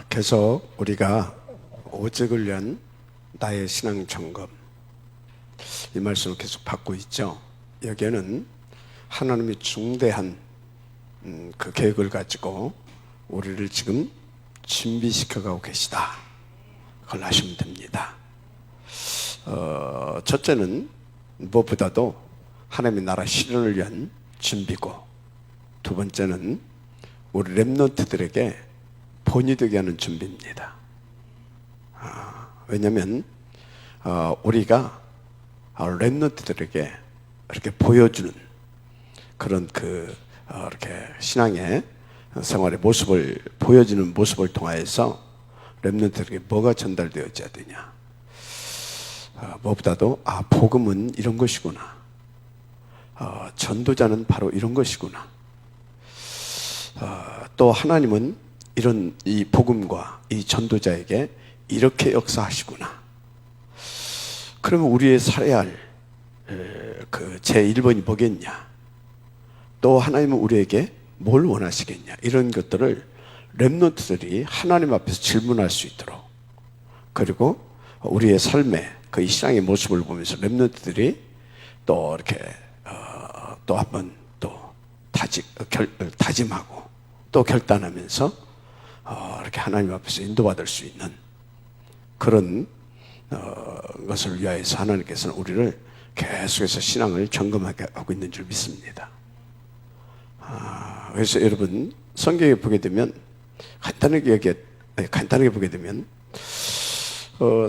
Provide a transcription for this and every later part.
계속 우리가 오직을 위한 나의 신앙 점검, 이 말씀을 계속 받고 있죠. 여기에는 하나님이 중대한 그 계획을 가지고 우리를 지금 준비시켜가고 계시다, 그걸 아시면 됩니다. 첫째는 무엇보다도 하나님의 나라 실현을 위한 준비고, 두 번째는 우리 렘넌트들에게 본이 되게 하는 준비입니다. 왜냐하면 우리가 렘넌트들에게 이렇게 보여주는 그런 이렇게 신앙의 생활의 모습을 보여주는 모습을 통하여서 렘넌트들에게 뭐가 전달되어져야 되냐, 무엇보다도 복음은 이런 것이구나, 전도자는 바로 이런 것이구나, 또 하나님은 이런 이 복음과 이 전도자에게 이렇게 역사하시구나. 그러면 우리의 살아야 할 그 제1번이 뭐겠냐, 또 하나님은 우리에게 뭘 원하시겠냐, 이런 것들을 렘넌트들이 하나님 앞에서 질문할 수 있도록, 그리고 우리의 삶의 그 신앙의 모습을 보면서 렘넌트들이 또 이렇게 또 한번 또 다짐하고 또 결단하면서 이렇게 하나님 앞에서 인도받을 수 있는 그런 것을 위하여서 하나님께서는 우리를 계속해서 신앙을 점검하게 하고 있는 줄 믿습니다. 그래서 여러분, 성경에 보게 되면 간단하게 보게 되면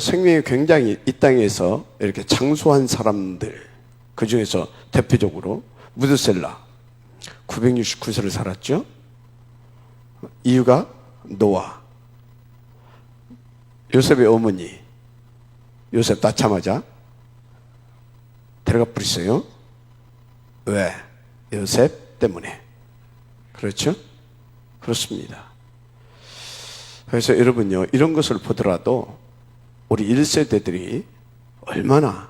생명이 굉장히 이 땅에서 이렇게 장수한 사람들, 그 중에서 대표적으로 무드셀라 969세를 살았죠. 이유가 노아, 요셉의 어머니, 요셉 낳자마자 데려가 버렸어요. 왜? 요셉 때문에. 그렇죠? 그렇습니다. 그래서 여러분요, 이런 것을 보더라도 우리 1세대들이 얼마나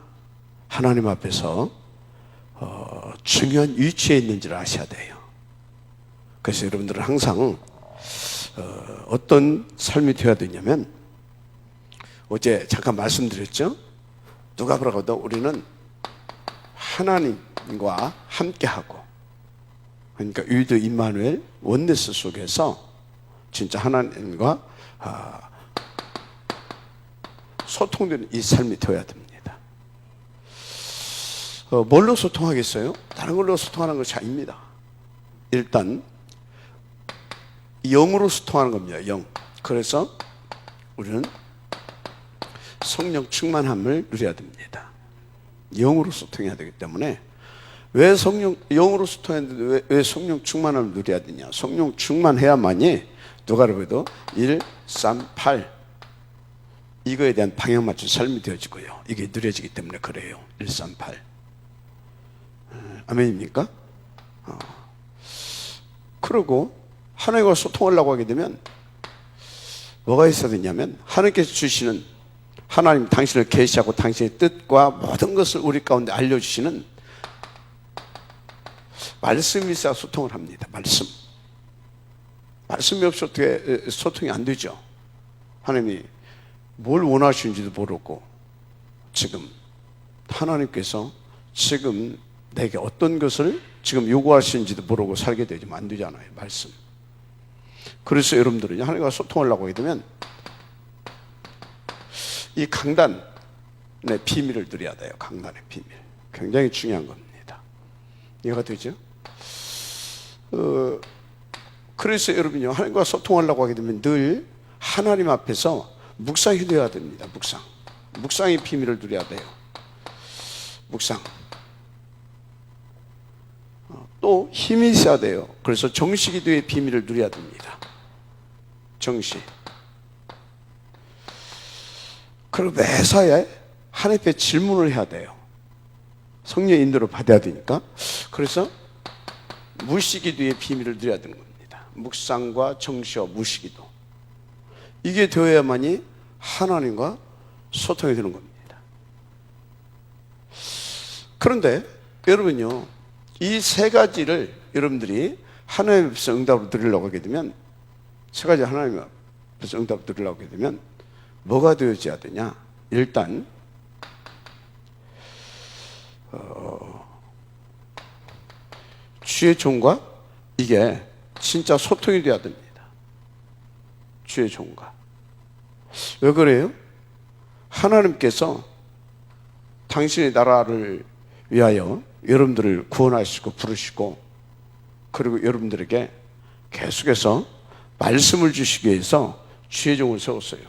하나님 앞에서 중요한 위치에 있는지를 아셔야 돼요. 그래서 여러분들은 항상 어떤 삶이 되어야 되냐면, 어제 잠깐 말씀드렸죠. 누가 그러고도 우리는 하나님과 함께하고, 그러니까 위드 임마누엘 원네스 속에서 진짜 하나님과 소통되는 이 삶이 되어야 됩니다. 뭘로 소통하겠어요? 다른 걸로 소통하는 것이 아닙니다. 일단 영으로 소통하는 겁니다. 영. 그래서 우리는 성령 충만함을 누려야 됩니다. 영으로 소통해야 되기 때문에, 왜 영으로 소통했는데 왜 성령 충만함을 누려야 되냐? 성령 충만해야만이 누가 그래도 1, 3, 8 이거에 대한 방향 맞춘 삶이 되어지고요, 이게 누려지기 때문에 그래요. 1, 3, 8 아멘입니까? 그리고 하나님과 소통하려고 하게 되면 뭐가 있어야 되냐면, 하나님께서 주시는, 하나님 당신을 계시하고 당신의 뜻과 모든 것을 우리 가운데 알려주시는 말씀이 있어야 소통을 합니다. 말씀이 없이 어떻게 소통이 안 되죠. 하나님이 뭘 원하시는지도 모르고, 지금 하나님께서 지금 내게 어떤 것을 지금 요구하시는지도 모르고 살게 되면 안 되잖아요. 말씀. 그래서 여러분들은 하나님과 소통하려고 하게 되면 이 강단의 비밀을 누려야 돼요. 강단의 비밀. 굉장히 중요한 겁니다. 이해가 되죠? 그래서 여러분요, 하나님과 소통하려고 하게 되면 늘 하나님 앞에서 묵상이 되어야 됩니다. 묵상의 비밀을 누려야 돼요. 묵상. 또 힘이 있어야 돼요. 그래서 정식기도의 비밀을 누려야 됩니다. 정식. 그리고 매사에 하나님 앞에 질문을 해야 돼요. 성령 인도를 받아야 되니까. 그래서 무시기도의 비밀을 누려야 되는 겁니다. 묵상과 정시와 무시기도, 이게 되어야만이 하나님과 소통이 되는 겁니다. 그런데 여러분요, 이 세 가지를 여러분들이 하나님 앞에서 응답을 드리려고 하게 되면, 세 가지 하나님 앞에서 응답 드리려고 하게 되면 뭐가 되어져야 되냐? 일단 주의 종과 이게 진짜 소통이 돼야 됩니다. 주의 종과. 왜 그래요? 하나님께서 당신의 나라를 위하여 여러분들을 구원하시고 부르시고, 그리고 여러분들에게 계속해서 말씀을 주시기 위해서 주의 종을 세웠어요.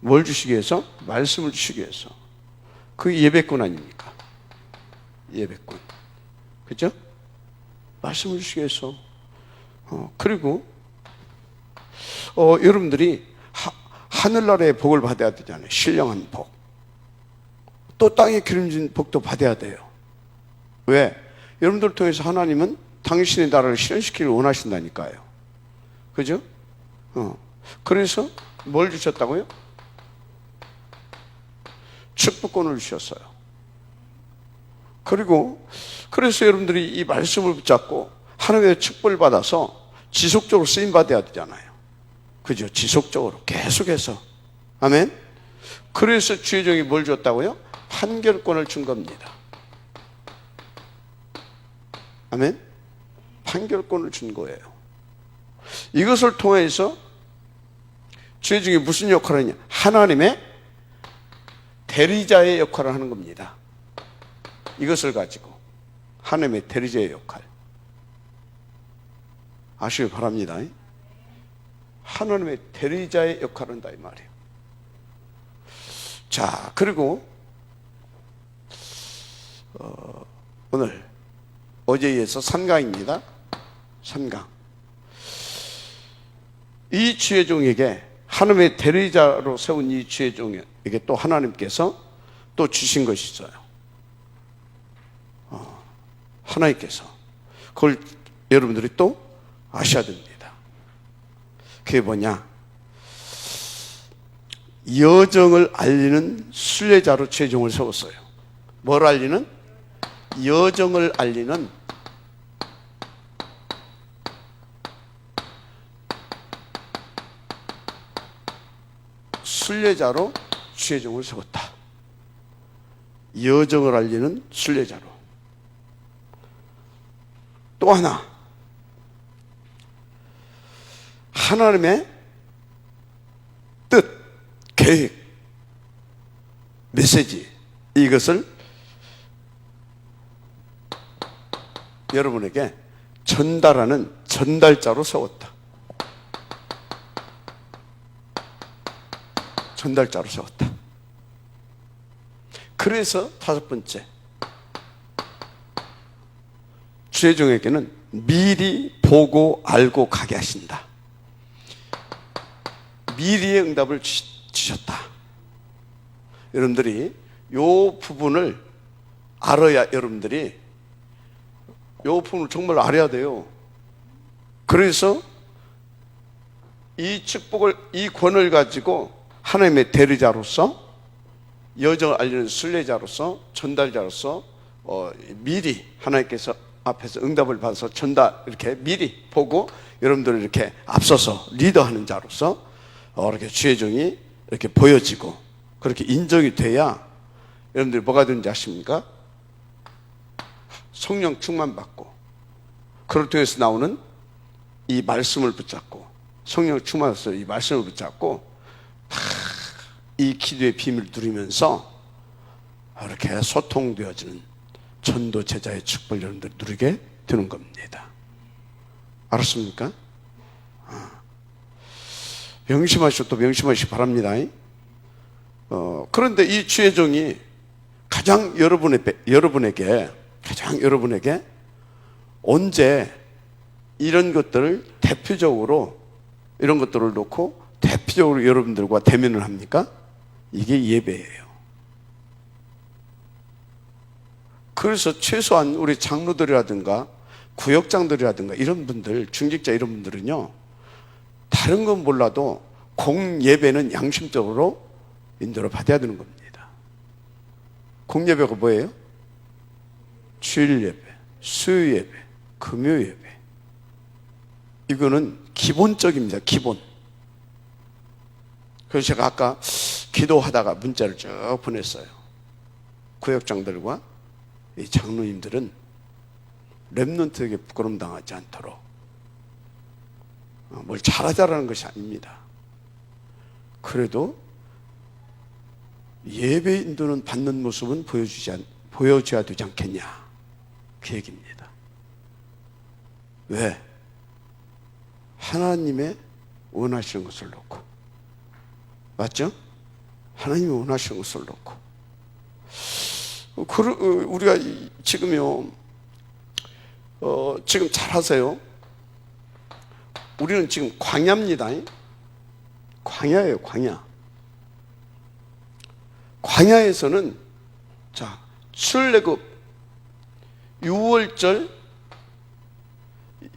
뭘 주시기 위해서? 말씀을 주시기 위해서. 그게 예배꾼 아닙니까? 예배꾼. 그죠? 말씀을 주시기 위해서. 그리고 여러분들이 하늘나라의 복을 받아야 되잖아요. 신령한 복. 또 땅에 기름진 복도 받아야 돼요. 왜? 여러분들을 통해서 하나님은 당신의 나라를 실현시키기를 원하신다니까요. 그죠? 그래서 뭘 주셨다고요? 축복권을 주셨어요. 그리고 그래서 여러분들이 이 말씀을 붙잡고 하나님의 축복을 받아서 지속적으로 쓰임 받아야 되잖아요. 그죠? 지속적으로 계속해서. 아멘. 그래서 주의 종이 뭘 줬다고요? 판결권을 준 겁니다. 아멘. 판결권을 준 거예요. 이것을 통해서 주의 종이 무슨 역할을 하냐? 하나님의 대리자의 역할을 하는 겁니다. 이것을 가지고 하나님의 대리자의 역할. 아시길 바랍니다. 하나님의 대리자의 역할을 한다 이 말이에요. 자, 그리고 오늘 어제에 이어서 3강입니다. 3강. 이 주의 종에게, 하나님의 대리자로 세운 이 주의 종에게 또 하나님께서 또 주신 것이 있어요. 하나님께서 그걸 여러분들이 또 아셔야 됩니다. 그게 뭐냐? 여정을 알리는 순례자로 주의 종을 세웠어요. 뭘 알리는? 여정을 알리는 순례자로 주의 종을 세웠다. 여정을 알리는 순례자로. 또 하나, 하나님의 뜻, 계획, 메시지, 이것을 여러분에게 전달하는 전달자로 세웠다. 전달자로 세웠다. 그래서 다섯 번째, 주의 종에게는 미리 보고 알고 가게 하신다. 미리의 응답을 주셨다. 여러분들이 이 부분을 알아야, 여러분들이 이 부분을 정말 알아야 돼요. 그래서 이 축복을, 이 권을 가지고 하나님의 대리자로서, 여정을 알리는 순례자로서, 전달자로서 미리 하나님께서 앞에서 응답을 받아서 전달, 이렇게 미리 보고 여러분들을 이렇게 앞서서 리더하는 자로서 이렇게 주의 종이 이렇게 보여지고 그렇게 인정이 돼야 여러분들이 뭐가 되는지 아십니까? 성령 충만 받고, 그걸 통해서 나오는 이 말씀을 붙잡고, 성령 충만해서 이 말씀을 붙잡고 이 기도의 비밀을 누리면서 이렇게 소통되어지는 전도 제자의 축복을 여러분들 누리게 되는 겁니다. 알았습니까? 명심하시고 또 명심하시기 바랍니다. 그런데 이 주의 종이 가장 여러분에게 언제 이런 것들을 대표적으로, 이런 것들을 놓고 대표적으로 여러분들과 대면을 합니까? 이게 예배예요. 그래서 최소한 우리 장로들이라든가 구역장들이라든가 이런 분들, 중직자 이런 분들은요, 다른 건 몰라도 공예배는 양심적으로 인도를 받아야 되는 겁니다. 공예배가 뭐예요? 주일 예배, 수요 예배, 금요 예배. 이거는 기본적입니다. 기본. 그래서 제가 아까 기도하다가 문자를 쭉 보냈어요. 구역장들과 이 장로님들은 렘넌트에게 부끄러움 당하지 않도록 뭘 잘하자라는 것이 아닙니다. 그래도 예배 인도는 받는 모습은 보여줘야 되지 않겠냐, 그 얘기입니다. 왜? 하나님의 원하시는 것을 놓고, 맞죠? 하나님이 원하시는 것을 놓고. 우리가 지금요, 지금 잘하세요. 우리는 지금 광야입니다. 광야예요, 광야. 광야에서는 자, 출애굽 6월절,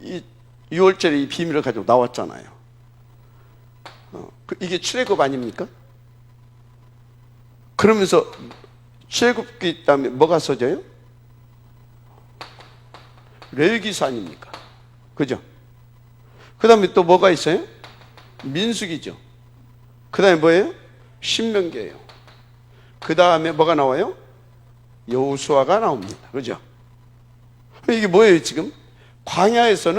이 6월절에 이 비밀을 가지고 나왔잖아요. 이게 출애굽 아닙니까? 그러면서 출애굽기 다음에 뭐가 써져요? 레위기서 아닙니까? 그죠? 그 다음에 또 뭐가 있어요? 민수기죠. 그 다음에 뭐예요? 신명기예요. 그 다음에 뭐가 나와요? 여호수아가 나옵니다. 그죠? 이게 뭐예요 지금? 광야에서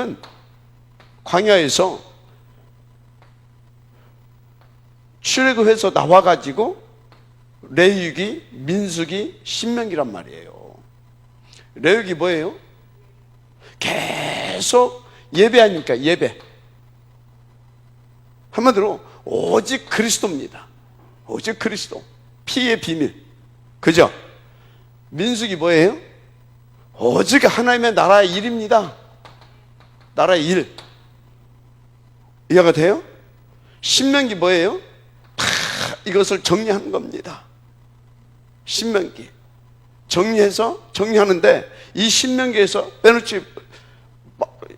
출애굽해서 나와가지고 레위기, 민수기, 신명기란 말이에요. 레위기 뭐예요? 계속 예배 아닙니까? 예배. 한마디로 오직 그리스도입니다. 오직 그리스도. 피의 비밀. 그죠? 민수기 뭐예요? 오직 하나님의 나라의 일입니다. 나라의 일. 이해가 돼요? 신명기 뭐예요? 다 이것을 정리하는 겁니다. 신명기. 정리하는데 이 신명기에서 빼놓지,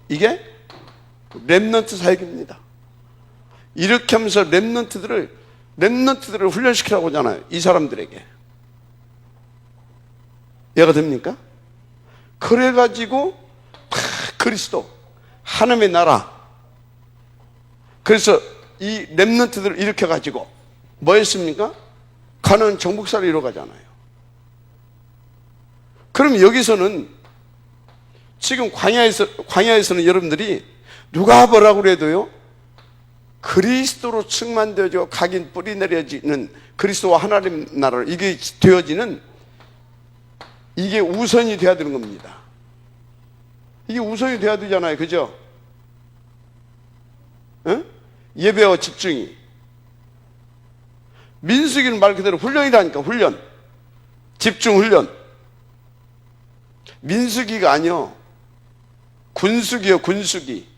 이게 렘넌트 사역입니다. 이렇게 하면서 렘넌트들을 훈련시키라고 하잖아요. 이 사람들에게. 이해가 됩니까? 그래가지고 다 그리스도, 하나님의 나라. 그래서 이 렘넌트들을 일으켜가지고 뭐 했습니까? 가나안 정복사를 이뤄가잖아요. 그럼 여기서는 지금 광야에서는 여러분들이 누가 뭐라고 그래도요, 그리스도로 충만되어져 각인 뿌리 내려지는 그리스도와 하나님 나라로 이게 되어지는, 이게 우선이 돼야 되는 겁니다. 이게 우선이 돼야 되잖아요. 그죠? 응? 예배와 집중이. 민수기는 말 그대로 훈련이라니까. 훈련. 집중 훈련. 민수기가 아니요, 군수기요. 군수기.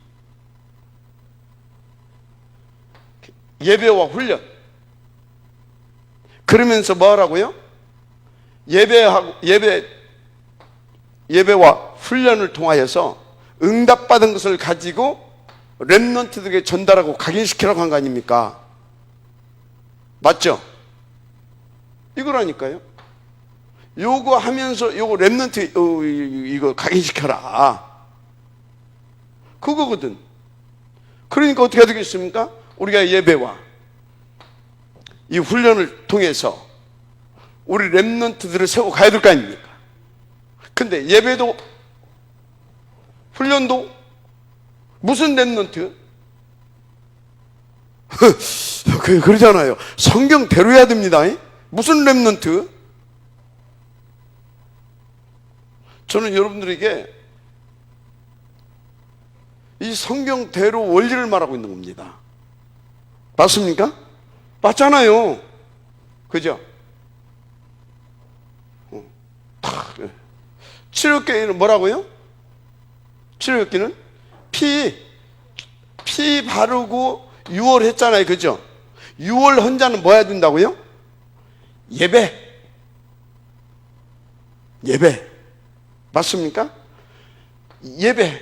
예배와 훈련. 그러면서 뭐 하라고요? 예배와 훈련을 통하여서 응답받은 것을 가지고 렘넌트들에게 전달하고 각인시키라고 한 거 아닙니까? 맞죠? 이거라니까요. 요거 하면서 요거 렘넌트 이거 각인시켜라, 그거거든. 그러니까 어떻게 해야 되겠습니까? 우리가 예배와 이 훈련을 통해서 우리 렘넌트들을 세워 가야 될 거 아닙니까? 근데 예배도 훈련도 무슨 렘넌트? 그러잖아요. 성경대로 해야 됩니다. 무슨 렘넌트? 저는 여러분들에게 이 성경대로 원리를 말하고 있는 겁니다. 맞습니까? 맞잖아요. 그죠? 출애굽기는 뭐라고요? 출애굽기는 피 바르고 유월했잖아요. 그죠? 유월 헌자는 뭐 해야 된다고요? 예배. 맞습니까? 예배.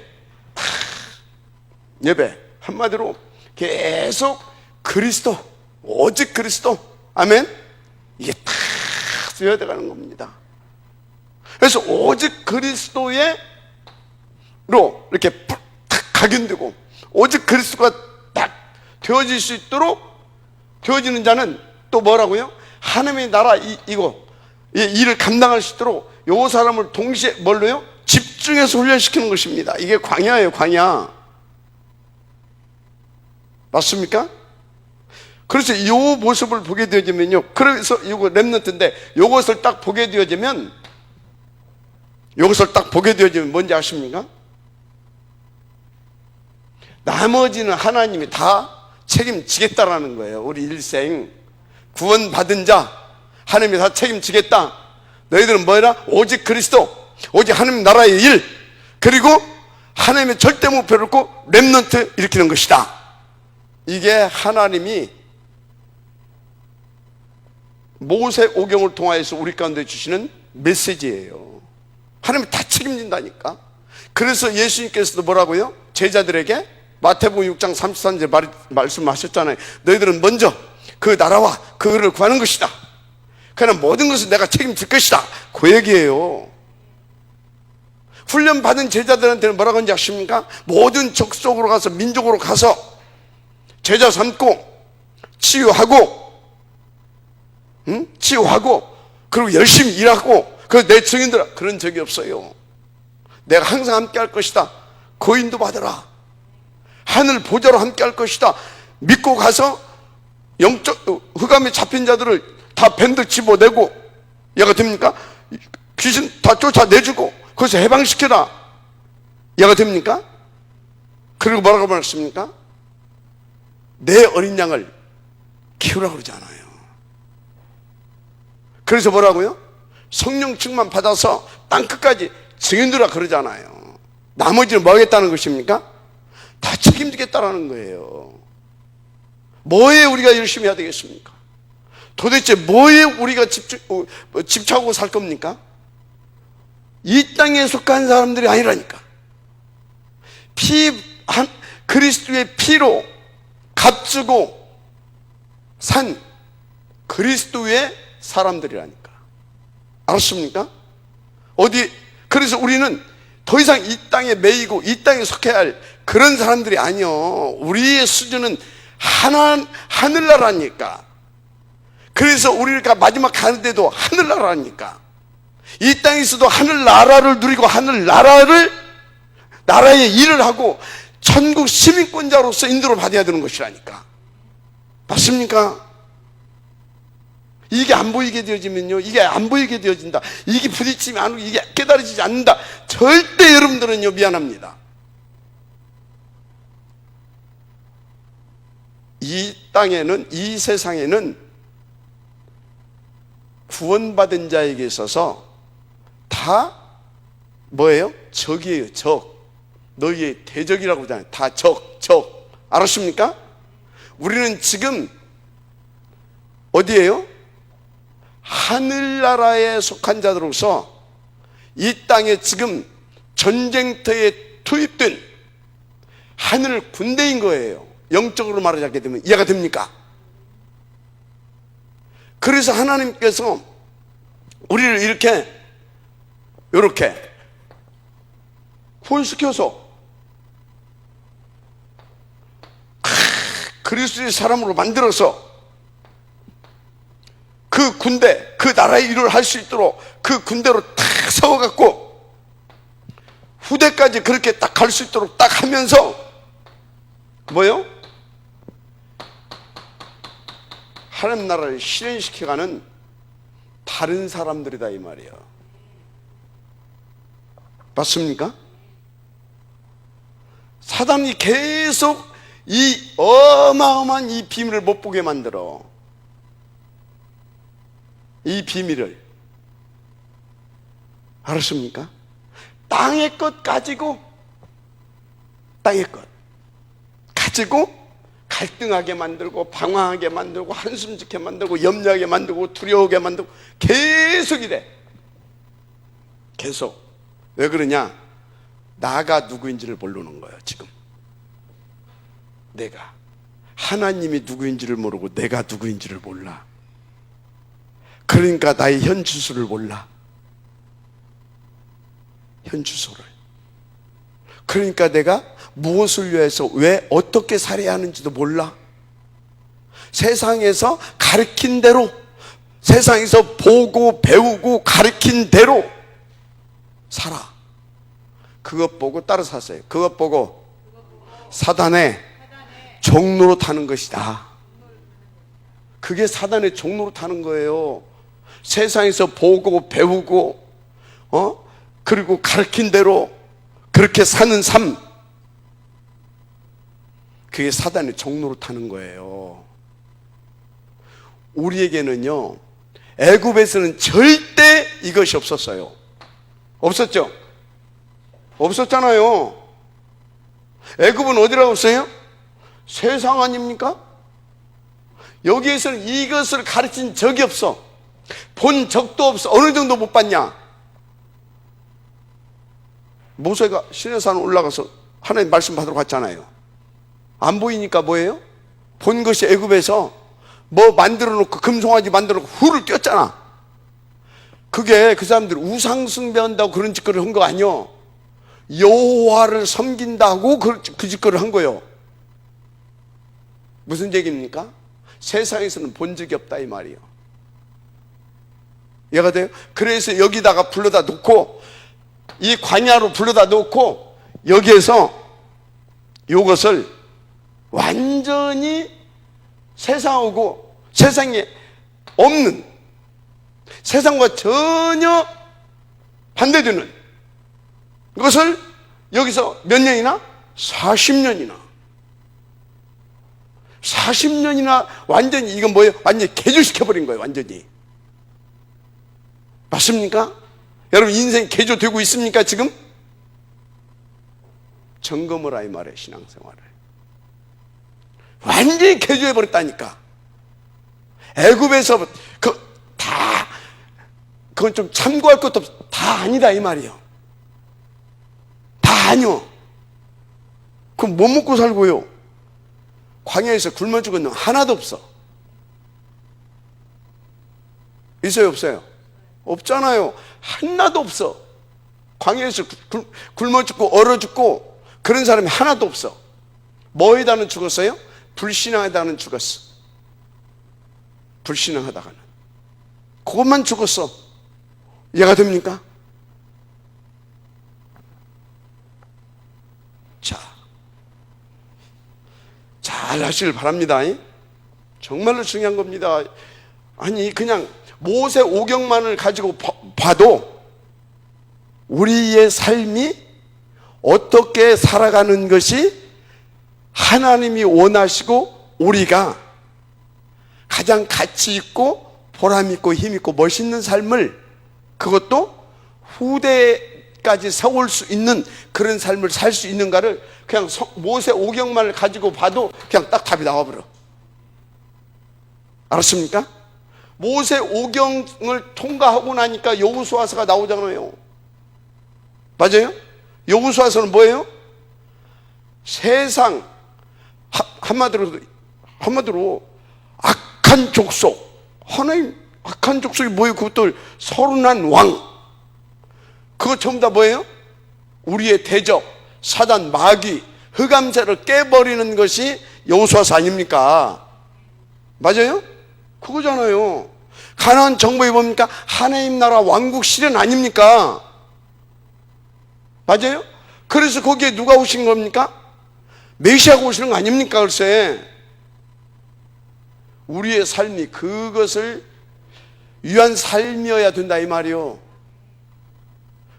한마디로 계속 그리스도, 오직 그리스도. 아멘. 이게 다 쓰여야 되는 겁니다. 그래서 오직 그리스도로 이렇게 탁 각인되고, 오직 그리스도가 딱 되어질 수 있도록 되어지는 자는 또 뭐라고요? 하나님의 나라 이거 이 일을 감당할 수 있도록 요 사람을 동시에 뭘로요? 집중해서 훈련시키는 것입니다. 이게 광야예요, 광야. 맞습니까? 그래서 이 모습을 보게 되어지면요, 그래서 이거 렘넌트인데 이것을 딱 보게 되어지면 뭔지 아십니까? 나머지는 하나님이 다 책임지겠다라는 거예요. 우리 일생 구원받은 자 하나님이 다 책임지겠다. 너희들은 뭐라? 오직 그리스도, 오직 하나님 나라의 일, 그리고 하나님의 절대 목표를 놓고 렘넌트 일으키는 것이다. 이게 하나님이 모세 오경을 통하여서 우리 가운데 주시는 메시지예요. 하나님이 다 책임진다니까. 그래서 예수님께서도 뭐라고요? 제자들에게 마태복음 6장 33절 말씀하셨잖아요. 너희들은 먼저 그 나라와 그 의를 구하는 것이다. 그러나 모든 것을 내가 책임질 것이다. 그 얘기예요. 훈련받은 제자들한테는 뭐라고 하는지 아십니까? 모든 족속으로 가서, 민족으로 가서 제자 삼고 치유하고 그리고 열심히 일하고, 그래서 내 증인들아, 그런 적이 없어요. 내가 항상 함께 할 것이다. 거인도 받으라. 하늘 보좌로 함께 할 것이다. 믿고 가서 영적 흑암에 잡힌 자들을 다 밴드 집어내고, 이해가 됩니까? 귀신 다 쫓아내주고 거기서 해방시켜라. 이해가 됩니까? 그리고 뭐라고 말했습니까? 내 어린 양을 키우라고 그러지 않아요. 그래서 뭐라고요? 성령 충만 받아서 땅끝까지 증인들아 그러잖아요. 나머지는 뭐 하겠다는 것입니까? 다 책임지겠다라는 거예요. 뭐에 우리가 열심히 해야 되겠습니까? 도대체 뭐에 우리가 집착하고 살 겁니까? 이 땅에 속한 사람들이 아니라니까. 그리스도의 피로 값주고 산 그리스도의 사람들이라니까. 알았습니까? 그래서 우리는 더 이상 이 땅에 매이고 이 땅에 속해야 할 그런 사람들이 아니요. 우리의 수준은 하늘나라니까. 그래서 우리가 마지막 가는데도 하늘나라니까. 이 땅에서도 하늘나라를 누리고 나라의 일을 하고 천국 시민권자로서 인도를 받아야 되는 것이라니까. 맞습니까? 이게 안 보이게 되어지면요, 이게 안 보이게 되어진다. 이게 부딪히면 안 오고 이게 깨달아지지 않는다. 절대 여러분들은요, 미안합니다. 이 땅에는, 이 세상에는 구원받은 자에게 있어서 다 뭐예요? 적이에요, 적. 너희의 대적이라고 하잖아요. 다 적. 알았습니까? 우리는 지금 어디에요? 하늘나라에 속한 자들로서 이 땅에 지금 전쟁터에 투입된 하늘 군대인 거예요. 영적으로 말하자게 되면. 이해가 됩니까? 그래서 하나님께서 우리를 이렇게 구원시켜서 그리스도의 사람으로 만들어서 그 군대, 그 나라의 일을 할 수 있도록 그 군대로 딱 세워갖고 후대까지 그렇게 딱 갈 수 있도록 딱 하면서 뭐요? 하나님 나라를 실현시켜가는 다른 사람들이다 이 말이에요. 맞습니까? 사단이 계속 이 어마어마한 이 비밀을 못 보게 만들어. 이 비밀을. 알았습니까? 땅의 것 가지고 갈등하게 만들고 방황하게 만들고 한숨 짓게 만들고 염려하게 만들고 두려워하게 만들고 계속 이래. 계속. 왜 그러냐? 나가 누구인지를 모르는 거예요. 지금 내가 하나님이 누구인지를 모르고 내가 누구인지를 몰라. 그러니까 나의 현 주소를 몰라. 현 주소를. 그러니까 내가 무엇을 위해서 왜 어떻게 살아야 하는지도 몰라. 세상에서 가르친 대로, 세상에서 보고 배우고 가르친 대로 살아. 그것 보고 따라 샀어요. 그것 보고 사단의 종로로 타는 것이다. 그게 사단의 종로로 타는 거예요. 세상에서 보고 배우고 그리고 가르친 대로 그렇게 사는 삶, 그게 사단의 종로로 타는 거예요. 우리에게는요, 애굽에서는 절대 이것이 없었어요. 없었죠? 없었잖아요. 애굽은 어디라고 없어요? 세상 아닙니까? 여기에서는 이것을 가르친 적이 없어. 본 적도 없어. 어느 정도 못 봤냐? 모세가 시내산 올라가서 하나님 말씀 받으러 갔잖아요. 안 보이니까 뭐예요? 본 것이 애굽에서 뭐 만들어 놓고 금송아지 만들어 놓고 후를 띄었잖아. 그게 그 사람들이 우상 숭배한다고 그런 짓거리를 한 거 아니요. 여호와를 섬긴다고 그 짓거리를 한 거예요. 무슨 얘기입니까? 세상에서는 본 적이 없다 이 말이에요. 이해가 돼요? 그래서 여기다가 불러다 놓고, 이 광야로 불러다 놓고 여기에서 이것을 완전히 세상하고 세상에 없는, 세상과 전혀 반대되는 것을 여기서 몇 년이나? 40년이나 완전히, 이건 뭐예요? 완전히 개조시켜버린 거예요. 완전히. 맞습니까? 여러분 인생 개조되고 있습니까 지금? 점검을 하 이 말이에요. 신앙생활을 완전히 개조해버렸다니까. 애굽에서 그건 좀 참고할 것도 없어. 다 아니다 이 말이에요. 다 아니요. 그럼 못 먹고 살고요? 광야에서 굶어 죽은 놈 하나도 없어. 있어요 없어요? 없잖아요. 하나도 없어. 광야에서 굶어 죽고 얼어 죽고 그런 사람이 하나도 없어. 뭐에다는 죽었어요? 불신앙에다는 죽었어. 불신앙하다가는 그것만 죽었어. 이해가 됩니까? 자, 잘 하시길 바랍니다. 정말로 중요한 겁니다. 아니 그냥 모세 오경만을 가지고 봐도 우리의 삶이 어떻게 살아가는 것이 하나님이 원하시고 우리가 가장 가치 있고 보람 있고 힘 있고 멋있는 삶을, 그것도 후대까지 세울 수 있는 그런 삶을 살 수 있는가를 그냥 모세 오경만을 가지고 봐도 그냥 딱 답이 나와버려. 알았습니까? 모세 오경을 통과하고 나니까 여호수아서가 나오잖아요. 맞아요? 여호수아서는 뭐예요? 세상 한마디로 악한 족속, 하나님 악한 족속이 뭐예요? 그것들 서른한 왕, 그거 전부 다 뭐예요? 우리의 대적 사단 마귀 흑암세를 깨버리는 것이 여호수아서 아닙니까? 맞아요? 그거잖아요. 가나안 정복이 뭡니까? 하나님 나라 왕국 실현 아닙니까? 맞아요? 그래서 거기에 누가 오신 겁니까? 메시아가 오시는 거 아닙니까? 글쎄 우리의 삶이 그것을 위한 삶이어야 된다 이 말이요.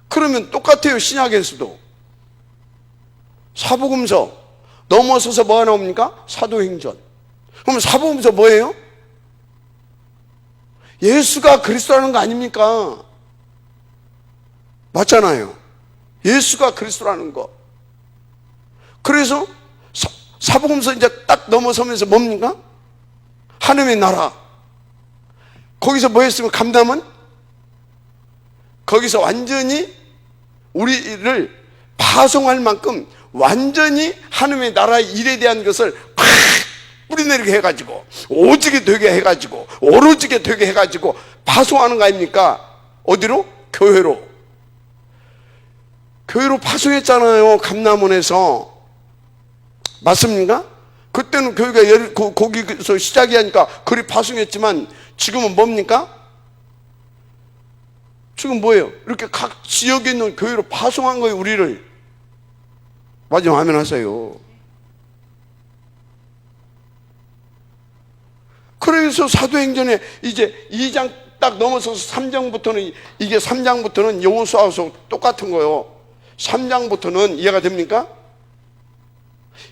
그러면 똑같아요. 신약에서도 사복음서 넘어서서 뭐가 나옵니까? 사도행전. 그럼 사복음서 뭐예요? 예수가 그리스도라는 거 아닙니까? 맞잖아요. 예수가 그리스도라는 거. 그래서 사복음서 이제 딱 넘어서면서 뭡니까? 하나님의 나라. 거기서 뭐 했으면 감담은? 거기서 완전히 우리를 파송할 만큼 완전히 하나님의 나라의 일에 대한 것을 팍 뿌리내리게 해가지고 오지게 되게 해가지고 오로지게 되게 해가지고 파송하는 거 아닙니까? 어디로? 교회로. 교회로 파송했잖아요. 감남원에서. 맞습니까? 그때는 교회가 거기서 시작이 하니까 그리 파송했지만 지금은 뭡니까? 지금 뭐예요? 이렇게 각 지역에 있는 교회로 파송한 거예요, 우리를. 마지막 아멘 하세요. 그래서 사도행전에 이제 2장 딱 넘어서서 3장부터는, 이게 3장부터는 여호수아서 똑같은 거예요. 3장부터는 이해가 됩니까?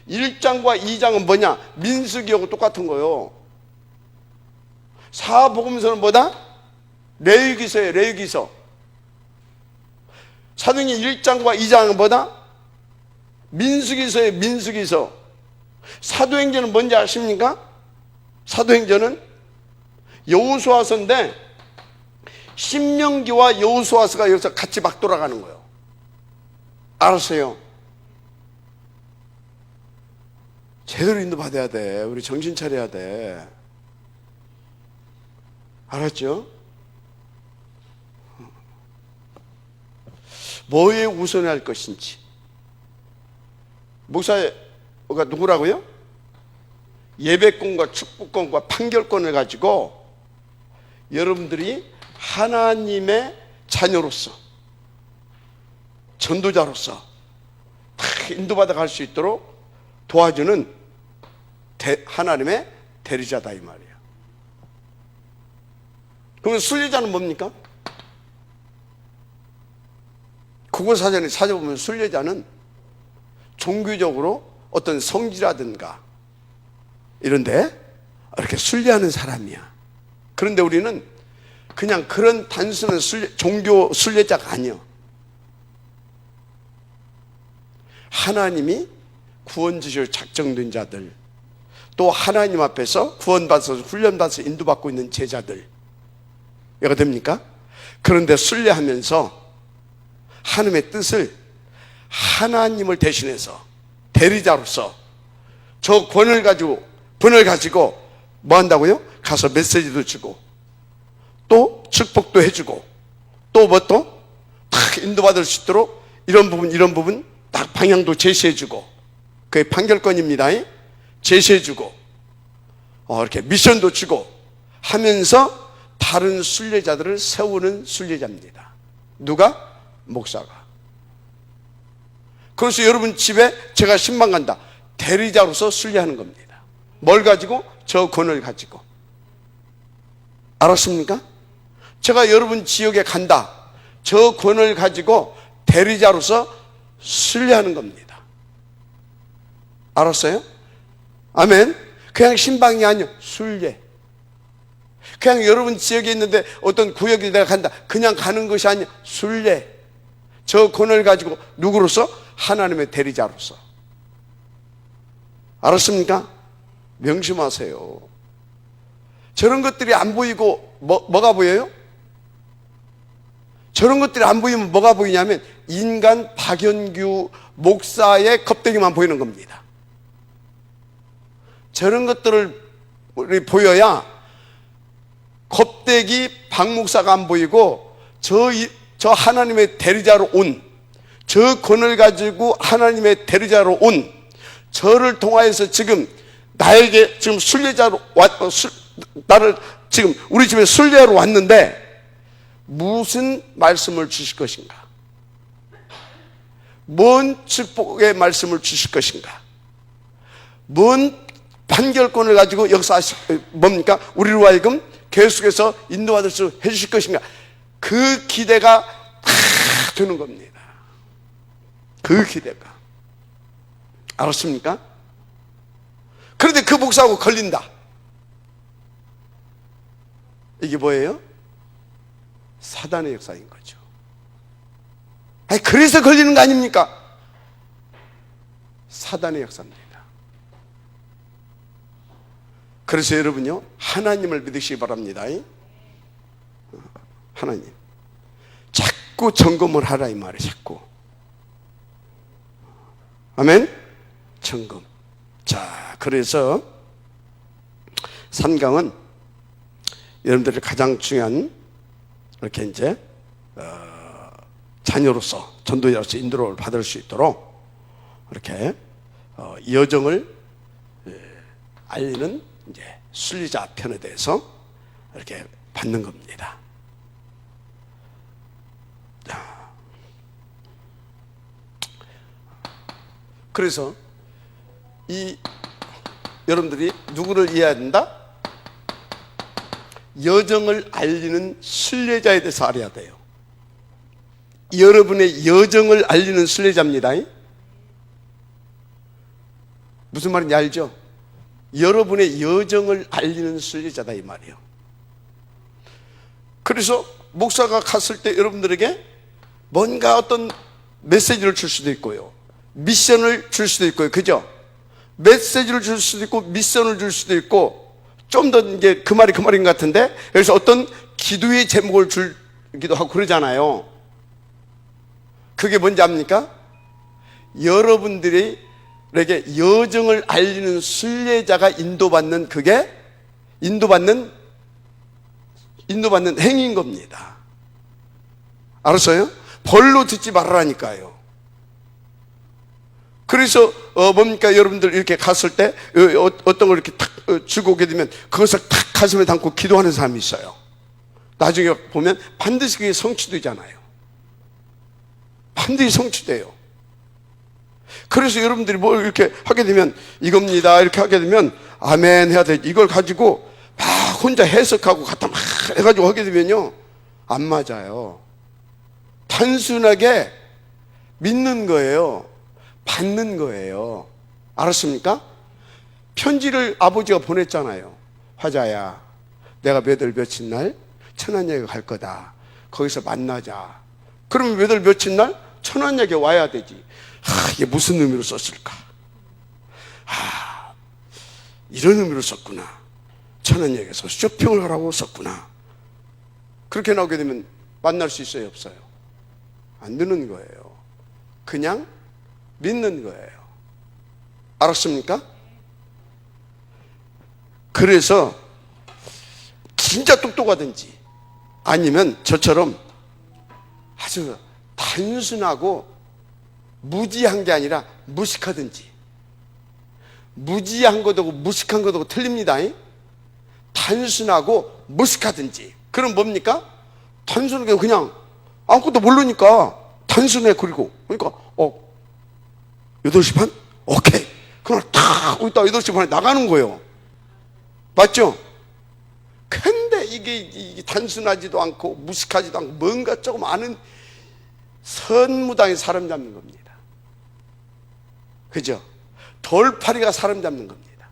1장과 2장은 뭐냐? 민수기하고 똑같은 거예요. 사복음서는 뭐다? 레위기서예요. 레위기서. 사도행전 1장과 2장은 뭐다? 민수기서예요. 민수기서. 사도행전은 뭔지 아십니까? 사도행전은 여호수아서인데 신명기와 여호수아서가 여기서 같이 막 돌아가는 거예요. 알았어요? 제대로 인도받아야 돼. 우리 정신 차려야 돼. 알았죠? 뭐에 우선할 것인지. 목사가 누구라고요? 예배권과 축복권과 판결권을 가지고 여러분들이 하나님의 자녀로서, 전도자로서 다 인도받아 갈 수 있도록 도와주는 하나님의 대리자다 이 말이에요. 그러면 순례자는 뭡니까? 국어사전에 찾아보면 순례자는 종교적으로 어떤 성지라든가 이런데 이렇게 순례하는 사람이야. 그런데 우리는 그냥 그런 단순한 종교 순례자가 아니요. 하나님이 구원 주시려 작정된 자들, 또 하나님 앞에서 구원받아서 훈련받아서 인도받고 있는 제자들, 이해가 됩니까? 그런데 순례하면서 하나님의 뜻을 하나님을 대신해서 대리자로서 저 권을 가지고 뭐 한다고요? 가서 메시지도 주고 또 축복도 해주고 또 뭐 또 딱 인도받을 수 있도록 이런 부분 딱 방향도 제시해주고, 그게 판결권입니다. 제시해주고 이렇게 미션도 주고 하면서 다른 순례자들을 세우는 순례자입니다. 누가? 목사가. 그래서 여러분 집에 제가 신방 간다, 대리자로서 순례하는 겁니다. 뭘 가지고? 저 권을 가지고. 알았습니까? 제가 여러분 지역에 간다, 저 권을 가지고 대리자로서 순례하는 겁니다. 알았어요? 아멘. 그냥 신방이 아니요, 순례. 그냥 여러분 지역에 있는데 어떤 구역에 내가 간다, 그냥 가는 것이 아니요, 순례. 저 권을 가지고 누구로서? 하나님의 대리자로서. 알았습니까? 명심하세요. 저런 것들이 안 보이고 뭐가 보여요? 저런 것들이 안 보이면 뭐가 보이냐면 인간 박연규 목사의 겁대기만 보이는 겁니다. 저런 것들을 보여야 겁대기 박 목사가 안 보이고 저 하나님의 대리자로 온, 저 권을 가지고 하나님의 대리자로 온 저를 통하여서 지금 나에게 지금 순례자로 나를 지금 우리 집에 순례하러 왔는데 무슨 말씀을 주실 것인가? 뭔 축복의 말씀을 주실 것인가? 뭔 판결권을 가지고 뭡니까? 우리로 하여금 계속해서 인도받을 수 해주실 것인가? 그 기대가 다 되는 겁니다. 그 기대가. 알았습니까? 그런데 그 목사하고 걸린다. 이게 뭐예요? 사단의 역사인 거죠. 아니, 그래서 걸리는 거 아닙니까? 사단의 역사입니다. 그래서 여러분요, 하나님을 믿으시기 바랍니다. 하나님. 자꾸 점검을 하라 이 말이에요. 자꾸. 아멘? 점검. 자, 그래서 3강은 여러분들이 가장 중요한 이렇게 이제 자녀로서, 전도자로서 인도를 받을 수 있도록 이렇게 여정을 알리는 이제 순례자 편에 대해서 이렇게 받는 겁니다. 그래서 여러분들이 누구를 이해해야 된다? 여정을 알리는 순례자에 대해서 알아야 돼요. 여러분의 여정을 알리는 순례자입니다. 무슨 말인지 알죠? 여러분의 여정을 알리는 순례자다 이 말이에요. 그래서 목사가 갔을 때 여러분들에게 뭔가 어떤 메시지를 줄 수도 있고요, 미션을 줄 수도 있고요, 그죠? 메시지를 줄 수도 있고 미션을 줄 수도 있고, 좀 더 이제 그 말인 것 같은데, 그래서 어떤 기도의 제목을 주기도 하고 그러잖아요. 그게 뭔지 압니까? 여러분들에게 여정을 알리는 순례자가 인도받는, 그게 인도받는 행위인 겁니다. 알았어요? 벌로 듣지 말라니까요. 그래서 뭡니까? 여러분들 이렇게 갔을 때 어떤 걸 이렇게 탁 주고 오게 되면 그것을 탁 가슴에 담고 기도하는 사람이 있어요. 나중에 보면 반드시 그게 성취되잖아요. 반드시 성취돼요. 그래서 여러분들이 뭘 이렇게 하게 되면 이겁니다 이렇게 하게 되면 아멘 해야 돼. 이걸 가지고 막 혼자 해석하고 갖다 막 해가지고 하게 되면요, 안 맞아요. 단순하게 믿는 거예요. 받는 거예요. 알았습니까? 편지를 아버지가 보냈잖아요. 화자야, 내가 몇 월 며칠 날 천안역에 갈 거다. 거기서 만나자. 그러면 몇 월 며칠 날 천안역에 와야 되지. 이게 무슨 의미로 썼을까? 이런 의미로 썼구나. 천안역에서 쇼핑을 하라고 썼구나. 그렇게 나오게 되면 만날 수 있어요, 없어요? 안 되는 거예요. 그냥 믿는 거예요. 알았습니까? 그래서 진짜 똑똑하든지 아니면 저처럼 아주 단순하고 무지한 게 아니라 무식하든지. 무지한 것하고 무식한 것하고 틀립니다. 단순하고 무식하든지. 그럼 뭡니까? 단순하게 그냥 아무것도 모르니까 단순해. 그리고 그러니까 8시 반? 오케이. 그럼 탁 있다 8시 반에 나가는 거예요. 맞죠? 근데 이게 단순하지도 않고 무식하지도 않고 뭔가 조금 아는 선무당이 사람 잡는 겁니다. 그죠? 돌팔이가 사람 잡는 겁니다.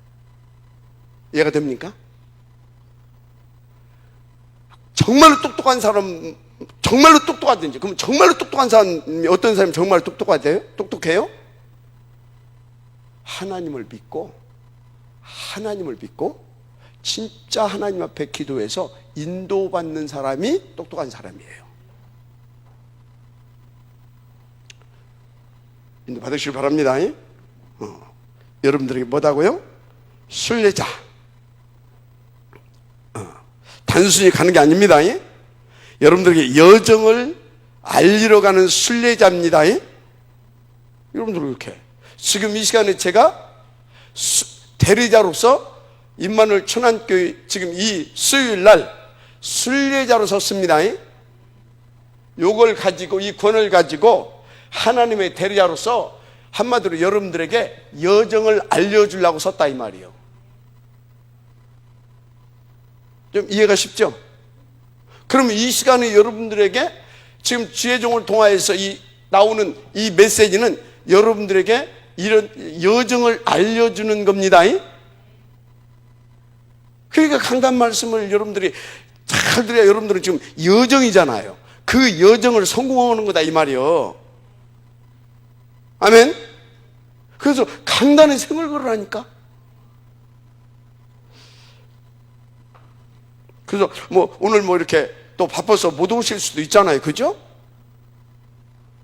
이해가 됩니까? 정말로 똑똑한 사람, 정말로 똑똑하든지, 그럼 정말로 똑똑한 사람이 어떤 사람이 정말 똑똑해요? 하나님을 믿고 진짜 하나님 앞에 기도해서 인도받는 사람이 똑똑한 사람이에요. 인도 받으시길 바랍니다. 여러분들에게 뭐다고요? 순례자. 단순히 가는 게 아닙니다. 여러분들에게 여정을 알리러 가는 순례자입니다. 여러분들 이렇게 지금 이 시간에 제가 대리자로서 임마누엘 천안교회 지금 이 수요일 날 순례자로 섰습니다. 요걸 가지고, 이 권을 가지고 하나님의 대리자로서 한마디로 여러분들에게 여정을 알려주려고 섰다 이 말이에요. 좀 이해가 쉽죠? 그러면 이 시간에 여러분들에게 지금 지혜종을 통하여서 나오는 이 메시지는 여러분들에게 이런 여정을 알려주는 겁니다. 그러니까 강단 말씀을 여러분들이 잘 들어야 여러분들은 지금 여정이잖아요. 그 여정을 성공하는 거다 이 말이요. 아멘. 그래서 강단에 생을 걸으라니까. 그래서 오늘 이렇게 또 바빠서 못 오실 수도 있잖아요. 그죠?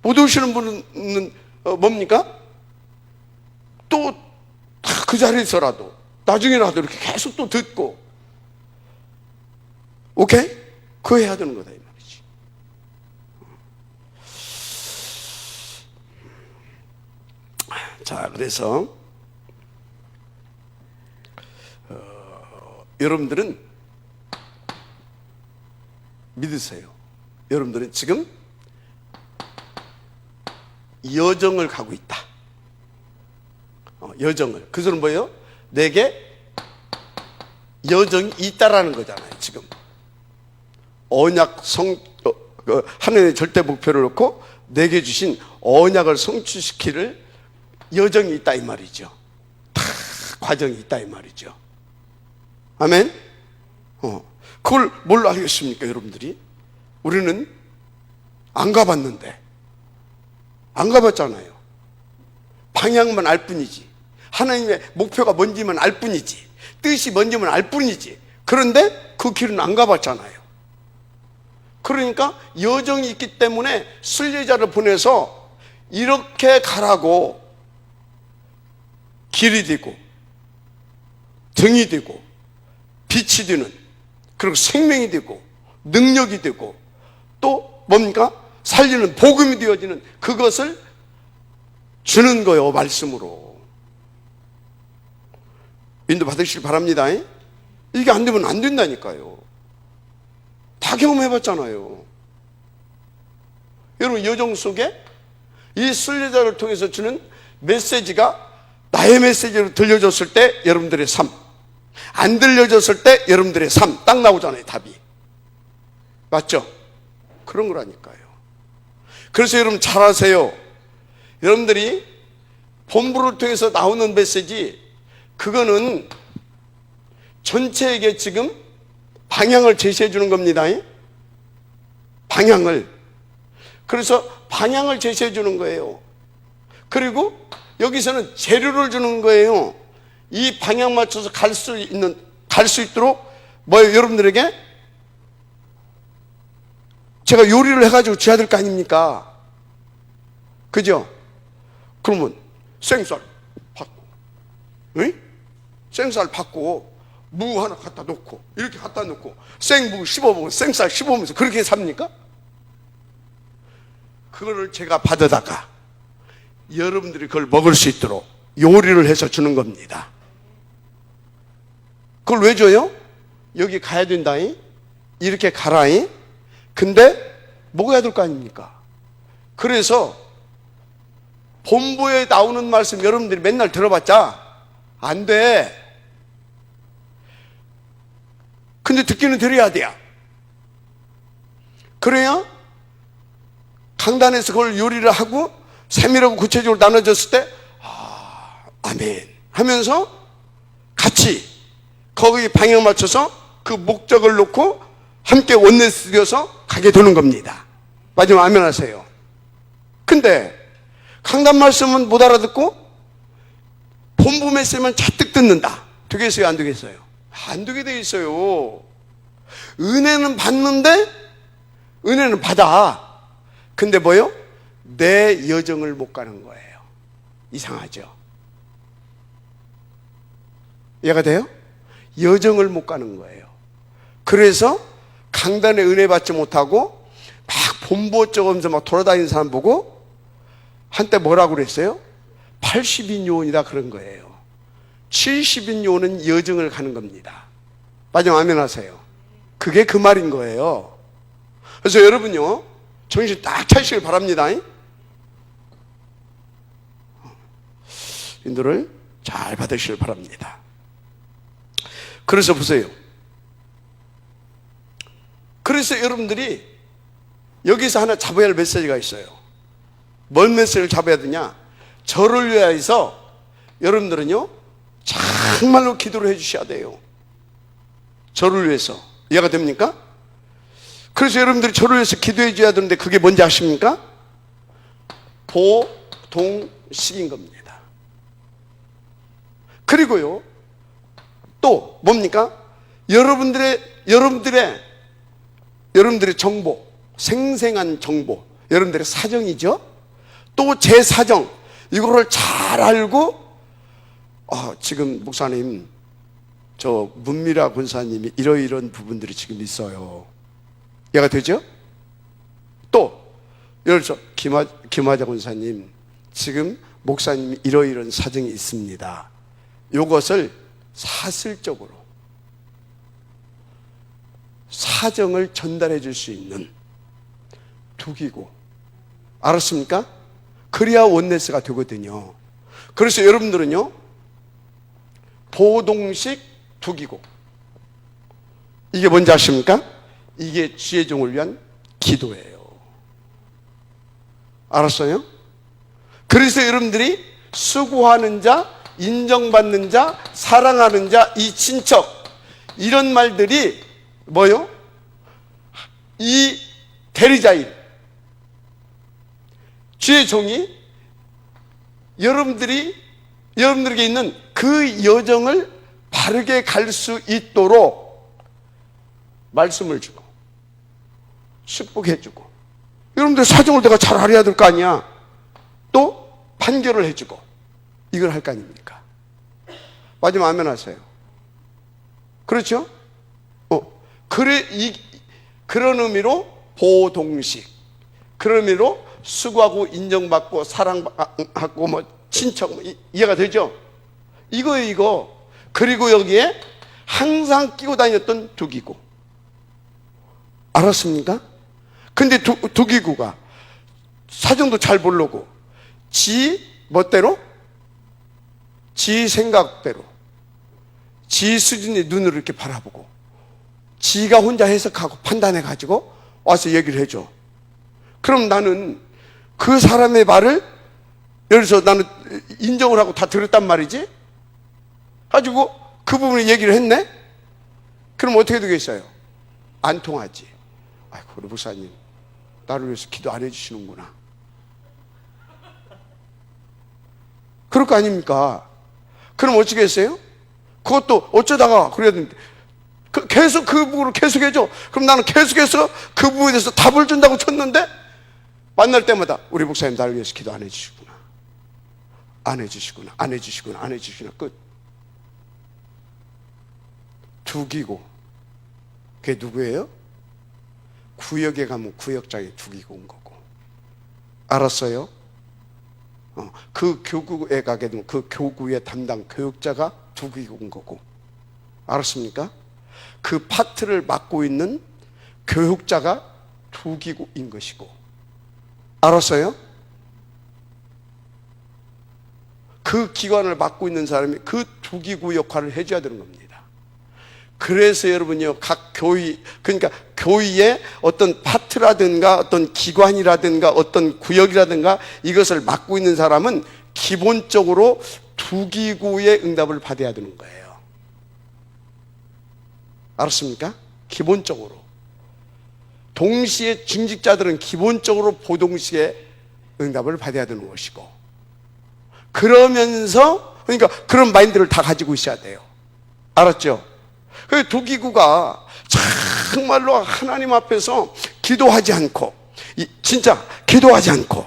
못 오시는 분은 뭡니까? 또 그 자리에서라도 나중에라도 이렇게 계속 또 듣고, 오케이? 그거 해야 되는 거다 이 말이지. 자, 그래서 여러분들은 믿으세요. 여러분들은 지금 여정을 가고 있다. 여정을. 그 소리는 뭐예요? 내게 여정이 있다라는 거잖아요. 지금 언약 하나님의 절대 목표를 놓고 내게 주신 언약을 성취시키를 여정이 있다 이 말이죠. 다 과정이 있다 이 말이죠. 아멘. 그걸 뭘로 알겠습니까, 여러분들이? 우리는 안 가봤는데, 안 가봤잖아요. 방향만 알 뿐이지, 하나님의 목표가 뭔지만 알 뿐이지, 뜻이 뭔지만 알 뿐이지. 그런데 그 길은 안 가봤잖아요. 그러니까 여정이 있기 때문에 순례자를 보내서 이렇게 가라고 길이 되고 등이 되고 빛이 되는, 그리고 생명이 되고 능력이 되고 또 뭡니까? 살리는 복음이 되어지는 그것을 주는 거예요. 말씀으로 인도 받으시길 바랍니다. 이게 안 되면 안 된다니까요. 다 경험해봤잖아요. 여러분, 여정 속에 이 순례자를 통해서 주는 메시지가 나의 메시지로 들려줬을 때 여러분들의 삶, 안 들려줬을 때 여러분들의 삶, 딱 나오잖아요. 답이. 맞죠? 그런 거라니까요. 그래서 여러분 잘 아세요. 여러분들이 본부를 통해서 나오는 메시지, 그거는 전체에게 지금 방향을 제시해 주는 겁니다. 방향을. 그래서 방향을 제시해 주는 거예요. 그리고 여기서는 재료를 주는 거예요. 이 방향 맞춰서 갈 수 있도록 뭐예요? 여러분들에게 제가 요리를 해가지고 줘야 될 거 아닙니까? 그죠? 그러면 생쌀 받고, 생쌀 받고 무 하나 갖다 놓고 이렇게 갖다 놓고 생무 씹어보면 생쌀 씹어보면서 그렇게 삽니까? 그거를 제가 받아다가 여러분들이 그걸 먹을 수 있도록 요리를 해서 주는 겁니다. 그걸 왜 줘요? 여기 가야 된다잉, 이렇게 가라잉. 근데 먹어야 될 거 아닙니까? 그래서 본부에 나오는 말씀 여러분들이 맨날 들어봤자 안 돼. 근데 듣기는 들어야 돼요. 그래야 강단에서 그걸 요리를 하고 세밀하고 구체적으로 나눠줬을 때 아멘 하면서 같이 거기 방향 맞춰서 그 목적을 놓고 함께 원내스 되어서 가게 되는 겁니다. 마지막 아멘 하세요. 근데 강단 말씀은 못 알아듣고 본부 메시지만 잔뜩 듣는다. 되겠어요, 안 되겠어요? 안 되게 돼 있어요. 은혜는 받는데 은혜는 받아. 근데 뭐요? 내 여정을 못 가는 거예요. 이상하죠? 이해가 돼요? 여정을 못 가는 거예요. 그래서 강단에 은혜 받지 못하고 막 본부 어쩌면서 막 돌아다니는 사람 보고 한때 뭐라고 그랬어요? 80인 요원이다 그런 거예요. 70인 요원은 여정을 가는 겁니다. 마지막 아멘 하세요. 그게 그 말인 거예요. 그래서 여러분요, 정신 딱 차시길 바랍니다. 인도를 잘 받으시길 바랍니다. 그래서 보세요. 그래서 여러분들이 여기서 하나 잡아야 할 메시지가 있어요. 뭔 메시지를 잡아야 되냐? 저를 위하여서 여러분들은요 정말로 기도를 해 주셔야 돼요. 저를 위해서. 이해가 됩니까? 그래서 여러분들이 저를 위해서 기도해 줘야 되는데 그게 뭔지 아십니까? 보동식인 겁니다. 그리고요 또 뭡니까? 여러분들의 정보, 생생한 정보, 여러분들의 사정이죠. 또 제 사정, 이거를 잘 알고 지금 목사님, 저 문미라 권사님이 이런 부분들이 지금 있어요. 이해가 되죠? 또 예를 들어서 김하자 권사님 지금 목사님 이러이러한 사정이 있습니다. 이것을 사실적으로 사정을 전달해 줄 수 있는 두기고, 알았습니까? 그래야 원네스가 되거든요. 그래서 여러분들은요, 보동식 두기고, 이게 뭔지 아십니까? 이게 주의 종을 위한 기도예요. 알았어요? 그래서 여러분들이 수고하는 자, 인정받는 자, 사랑하는 자, 이 친척, 이런 말들이 뭐요? 이 대리자인 주의 종이 여러분들에게 있는 그 여정을 바르게 갈 수 있도록 말씀을 주고 축복해주고, 여러분들 사정을 내가 잘 알아야 될 거 아니야. 또 판결을 해주고, 이걸 할 거 아닙니까? 마지막 아멘 하세요. 그렇죠? 그런 의미로 보동식, 그런 의미로 수고하고 인정받고 사랑하고 뭐 친척, 이해가 되죠? 이거. 그리고 여기에 항상 끼고 다녔던 두기구. 알았습니까? 근데 두기구가 사정도 잘 모르고 지 멋대로, 지 생각대로, 지 수준의 눈으로 이렇게 바라보고 지가 혼자 해석하고 판단해가지고 와서 얘기를 해줘. 그럼 나는 그 사람의 말을, 예를 들어서 나는 인정을 하고 다 들었단 말이지. 가지고 그 부분을 얘기를 했네? 그럼 어떻게 되겠어요? 안 통하지. 아이고, 우리 목사님 나를 위해서 기도 안 해주시는구나. 그럴 거 아닙니까? 그럼 어떻게 했어요? 그것도 어쩌다가 그래야 되는데, 계속 그 부분을 계속 해줘. 그럼 나는 계속해서 그 부분에 대해서 답을 준다고 쳤는데, 만날 때마다 우리 목사님 나를 위해서 기도 안 해주시구나, 안 해주시구나, 안 해주시구나, 안 해주시구나. 끝. 두기고. 그게 누구예요? 구역에 가면 구역장에 두기고 온 거고. 알았어요? 그 교구에 가게 되면 그 교구의 담당 교육자가 두기고 온 거고. 알았습니까? 그 파트를 맡고 있는 교육자가 두기고인 것이고. 알았어요? 그 기관을 맡고 있는 사람이 그 두기구 역할을 해줘야 되는 겁니다. 그래서 여러분요, 각 교회, 그러니까 교회의 어떤 파트라든가 어떤 기관이라든가 어떤 구역이라든가 이것을 맡고 있는 사람은 기본적으로 두기구의 응답을 받아야 되는 거예요. 알았습니까? 기본적으로. 동시에 중직자들은 기본적으로 보동식의 응답을 받아야 되는 것이고, 그러면서, 그러니까 그런 마인드를 다 가지고 있어야 돼요. 알았죠? 그 두기구가 정말로 하나님 앞에서 기도하지 않고, 진짜 기도하지 않고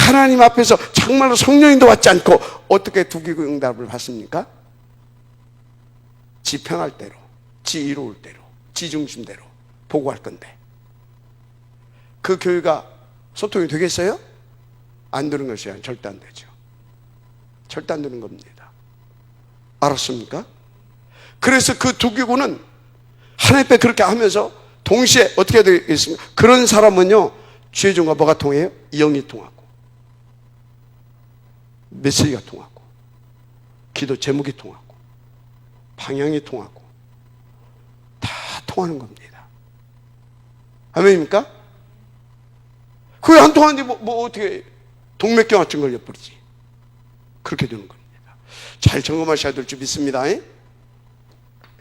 하나님 앞에서 정말로 성령님도 받지 않고 어떻게 두기구 응답을 받습니까? 지 평할 대로, 지 이로울 대로, 지 중심대로 보고할 건데, 그 교회가 소통이 되겠어요? 안 되는 것이야. 절대 안 되죠. 절대 안 되는 겁니다. 알았습니까? 그래서 그 두기구는 하나님 앞에 그렇게 하면서 동시에 어떻게 되겠습니까? 그런 사람은요, 주의 종과 뭐가 통해요? 영이 통하고, 메시지가 통하고, 기도 제목이 통하고, 방향이 통하고, 다 통하는 겁니다. 아멘입니까? 그게 안 통하는데 뭐 어떻게 동맥경화증 걸려버리지. 그렇게 되는 겁니다. 잘 점검하셔야 될 줄 믿습니다.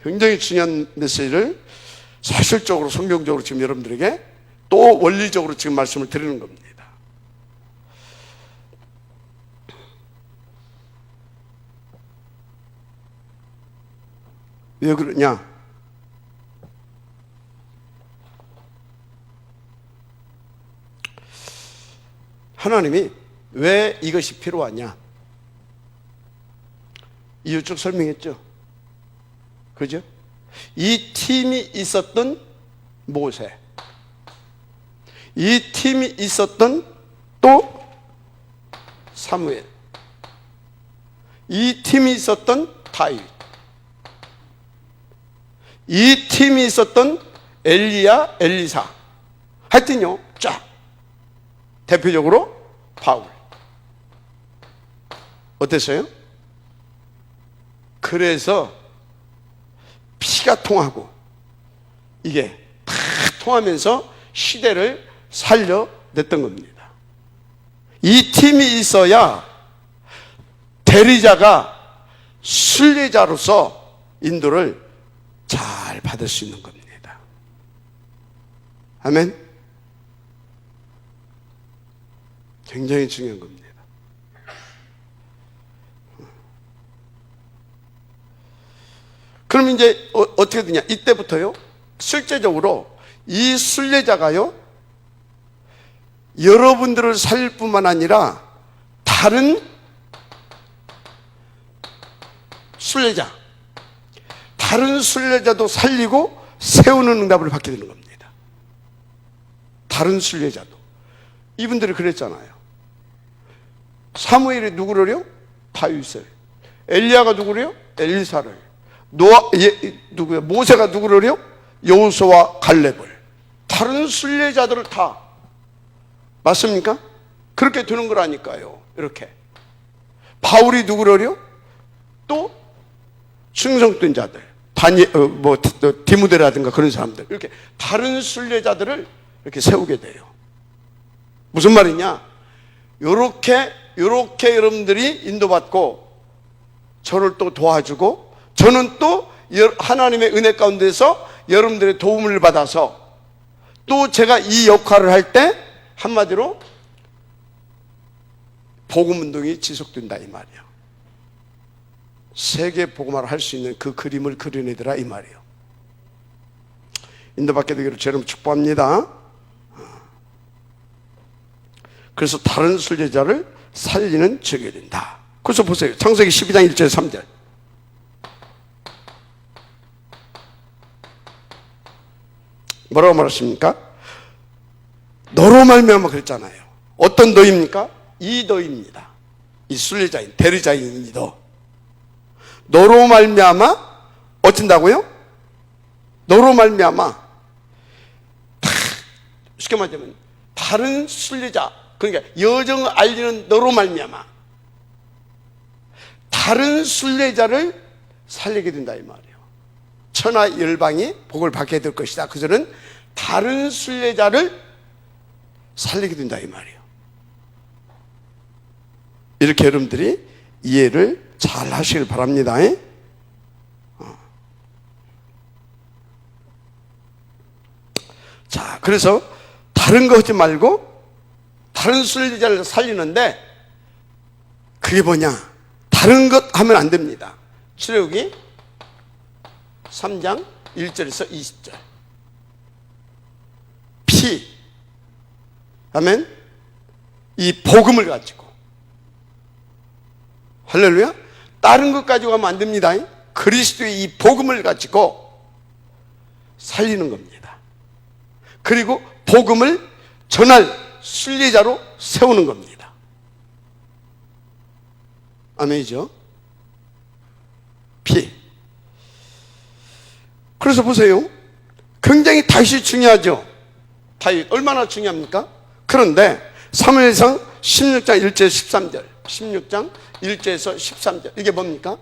굉장히 중요한 메시지를 사실적으로 성경적으로 지금 여러분들에게 또 원리적으로 지금 말씀을 드리는 겁니다. 왜 그러냐? 하나님이 왜 이것이 필요하냐? 이유 쭉 설명했죠. 그죠? 이 팀이 있었던 모세, 이 팀이 있었던 또 사무엘, 이 팀이 있었던 다윗, 이 팀이 있었던 엘리야, 엘리사, 하여튼요 쫙 대표적으로 바울. 어땠어요? 그래서 피가 통하고 이게 다 통하면서 시대를 살려냈던 겁니다. 이 팀이 있어야 대리자가 순례자로서 인도를 잘 받을 수 있는 겁니다. 아멘. 굉장히 중요한 겁니다. 그럼 이제 어떻게 되냐? 이때부터요 실제적으로 이 순례자가요 여러분들을 살릴 뿐만 아니라 다른 순례자, 다른 순례자도 살리고 세우는 응답을 받게 되는 겁니다. 다른 순례자도. 이분들이 그랬잖아요. 사무엘이 누구를요? 다윗을. 엘리야가 누구를요? 엘리사를. 누구요? 모세가 누구를요? 여호수아와 갈렙을. 다른 순례자들을 다. 맞습니까? 그렇게 되는 거라니까요. 이렇게. 바울이 누구를요? 또 충성된 자들, 디모데라든가 그런 사람들, 이렇게 다른 순례자들을 이렇게 세우게 돼요. 무슨 말이냐? 요렇게 여러분들이 인도받고 저를 또 도와주고 저는 또 하나님의 은혜 가운데서 여러분들의 도움을 받아서 또 제가 이 역할을 할 때 한마디로 복음운동이 지속된다 이 말이에요. 세계 복음화를 할 수 있는 그 그림을 그려내더라 이 말이에요. 인도받게 되기를 저는 축복합니다. 그래서 다른 순례자를 살리는 적이 된다. 그래서 보세요. 창세기 12장 1절 3절. 뭐라고 말했습니까? 너로 말미암아 그랬잖아요. 어떤 너입니까? 이 너입니다. 이 순례자인, 대리자인 이 너. 너로 말미암아 어쩐다고요? 너로 말미암아 쉽게 말하자면 다른 순례자, 그러니까 여정을 알리는 너로 말미암아 다른 순례자를 살리게 된다 이 말이에요. 천하 열방이 복을 받게 될 것이다. 그저는 다른 순례자를 살리게 된다 이 말이에요. 이렇게 여러분들이 이해를 잘 하시길 바랍니다. 자, 그래서 다른 거 하지 말고 다른 순례자를 살리는데 그게 뭐냐? 다른 것 하면 안 됩니다. 출애굽기 3장 1절에서 20절. 피. 아멘. 이 복음을 가지고. 할렐루야. 다른 것 가지고 가면 안 됩니다. 그리스도의 이 복음을 가지고 살리는 겁니다. 그리고 복음을 전할 순례자로 세우는 겁니다. 아멘이죠? 피. 그래서 보세요. 굉장히 다윗이 중요하죠. 다윗 얼마나 중요합니까? 그런데 사무엘상 16장 1절 13절 16장 1절에서 13절 이게 뭡니까?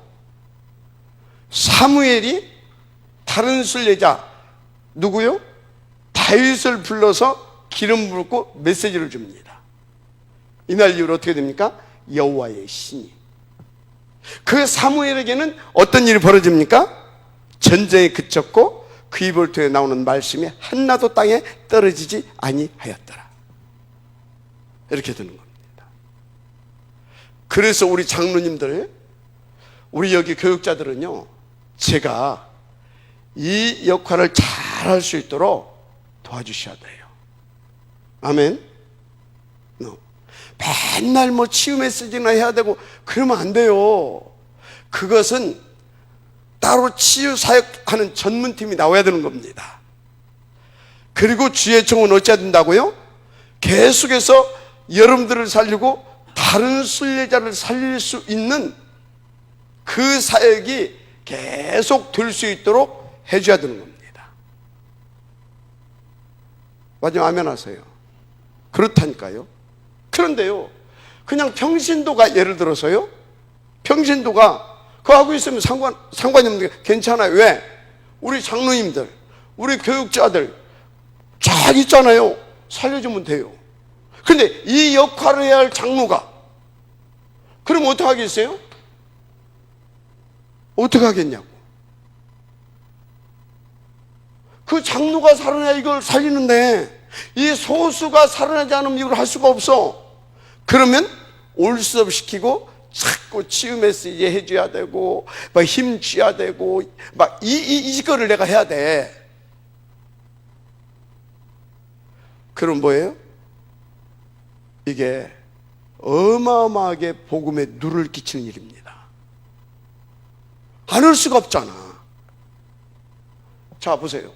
사무엘이 다른 순례자 누구요? 다윗을 불러서 기름 붓고 메시지를 줍니다. 이날 이후로 어떻게 됩니까? 여호와의 신이. 그 사무엘에게는 어떤 일이 벌어집니까? 전쟁이 그쳤고 그 입을 통해 나오는 말씀이 하나도 땅에 떨어지지 아니하였더라. 이렇게 되는 겁니다. 그래서 우리 장로님들, 우리 여기 교육자들은요, 제가 이 역할을 잘 할 수 있도록 도와주셔야 돼요. 아멘. 맨날 뭐 치유 메시지나 해야 되고 그러면 안 돼요. 그것은 따로 치유 사역하는 전문팀이 나와야 되는 겁니다. 그리고 주의 종은 어찌해야 된다고요? 계속해서 여러분들을 살리고 다른 순례자를 살릴 수 있는 그 사역이 계속 될 수 있도록 해줘야 되는 겁니다. 마지막 아멘 하세요. 그렇다니까요. 그런데요, 그냥 평신도가 예를 들어서요, 평신도가 그거 하고 있으면 상관이 없는데 괜찮아요. 왜? 우리 장로님들, 우리 교육자들 잘 있잖아요. 살려주면 돼요. 근데 이 역할을 해야 할 장로가 그럼 어떻게 하겠어요? 어떻게 하겠냐고. 그 장로가 살아나야 이걸 살리는데 이 소수가 살아나지 않으면 이걸 할 수가 없어. 그러면 올수업 시키고 자꾸 치유 메시지 해줘야 되고 막 힘 줘야 되고 막 이거를 내가 해야 돼. 그럼 뭐예요? 이게 어마어마하게 복음에 누를 끼치는 일입니다. 안 할 수가 없잖아. 자 보세요.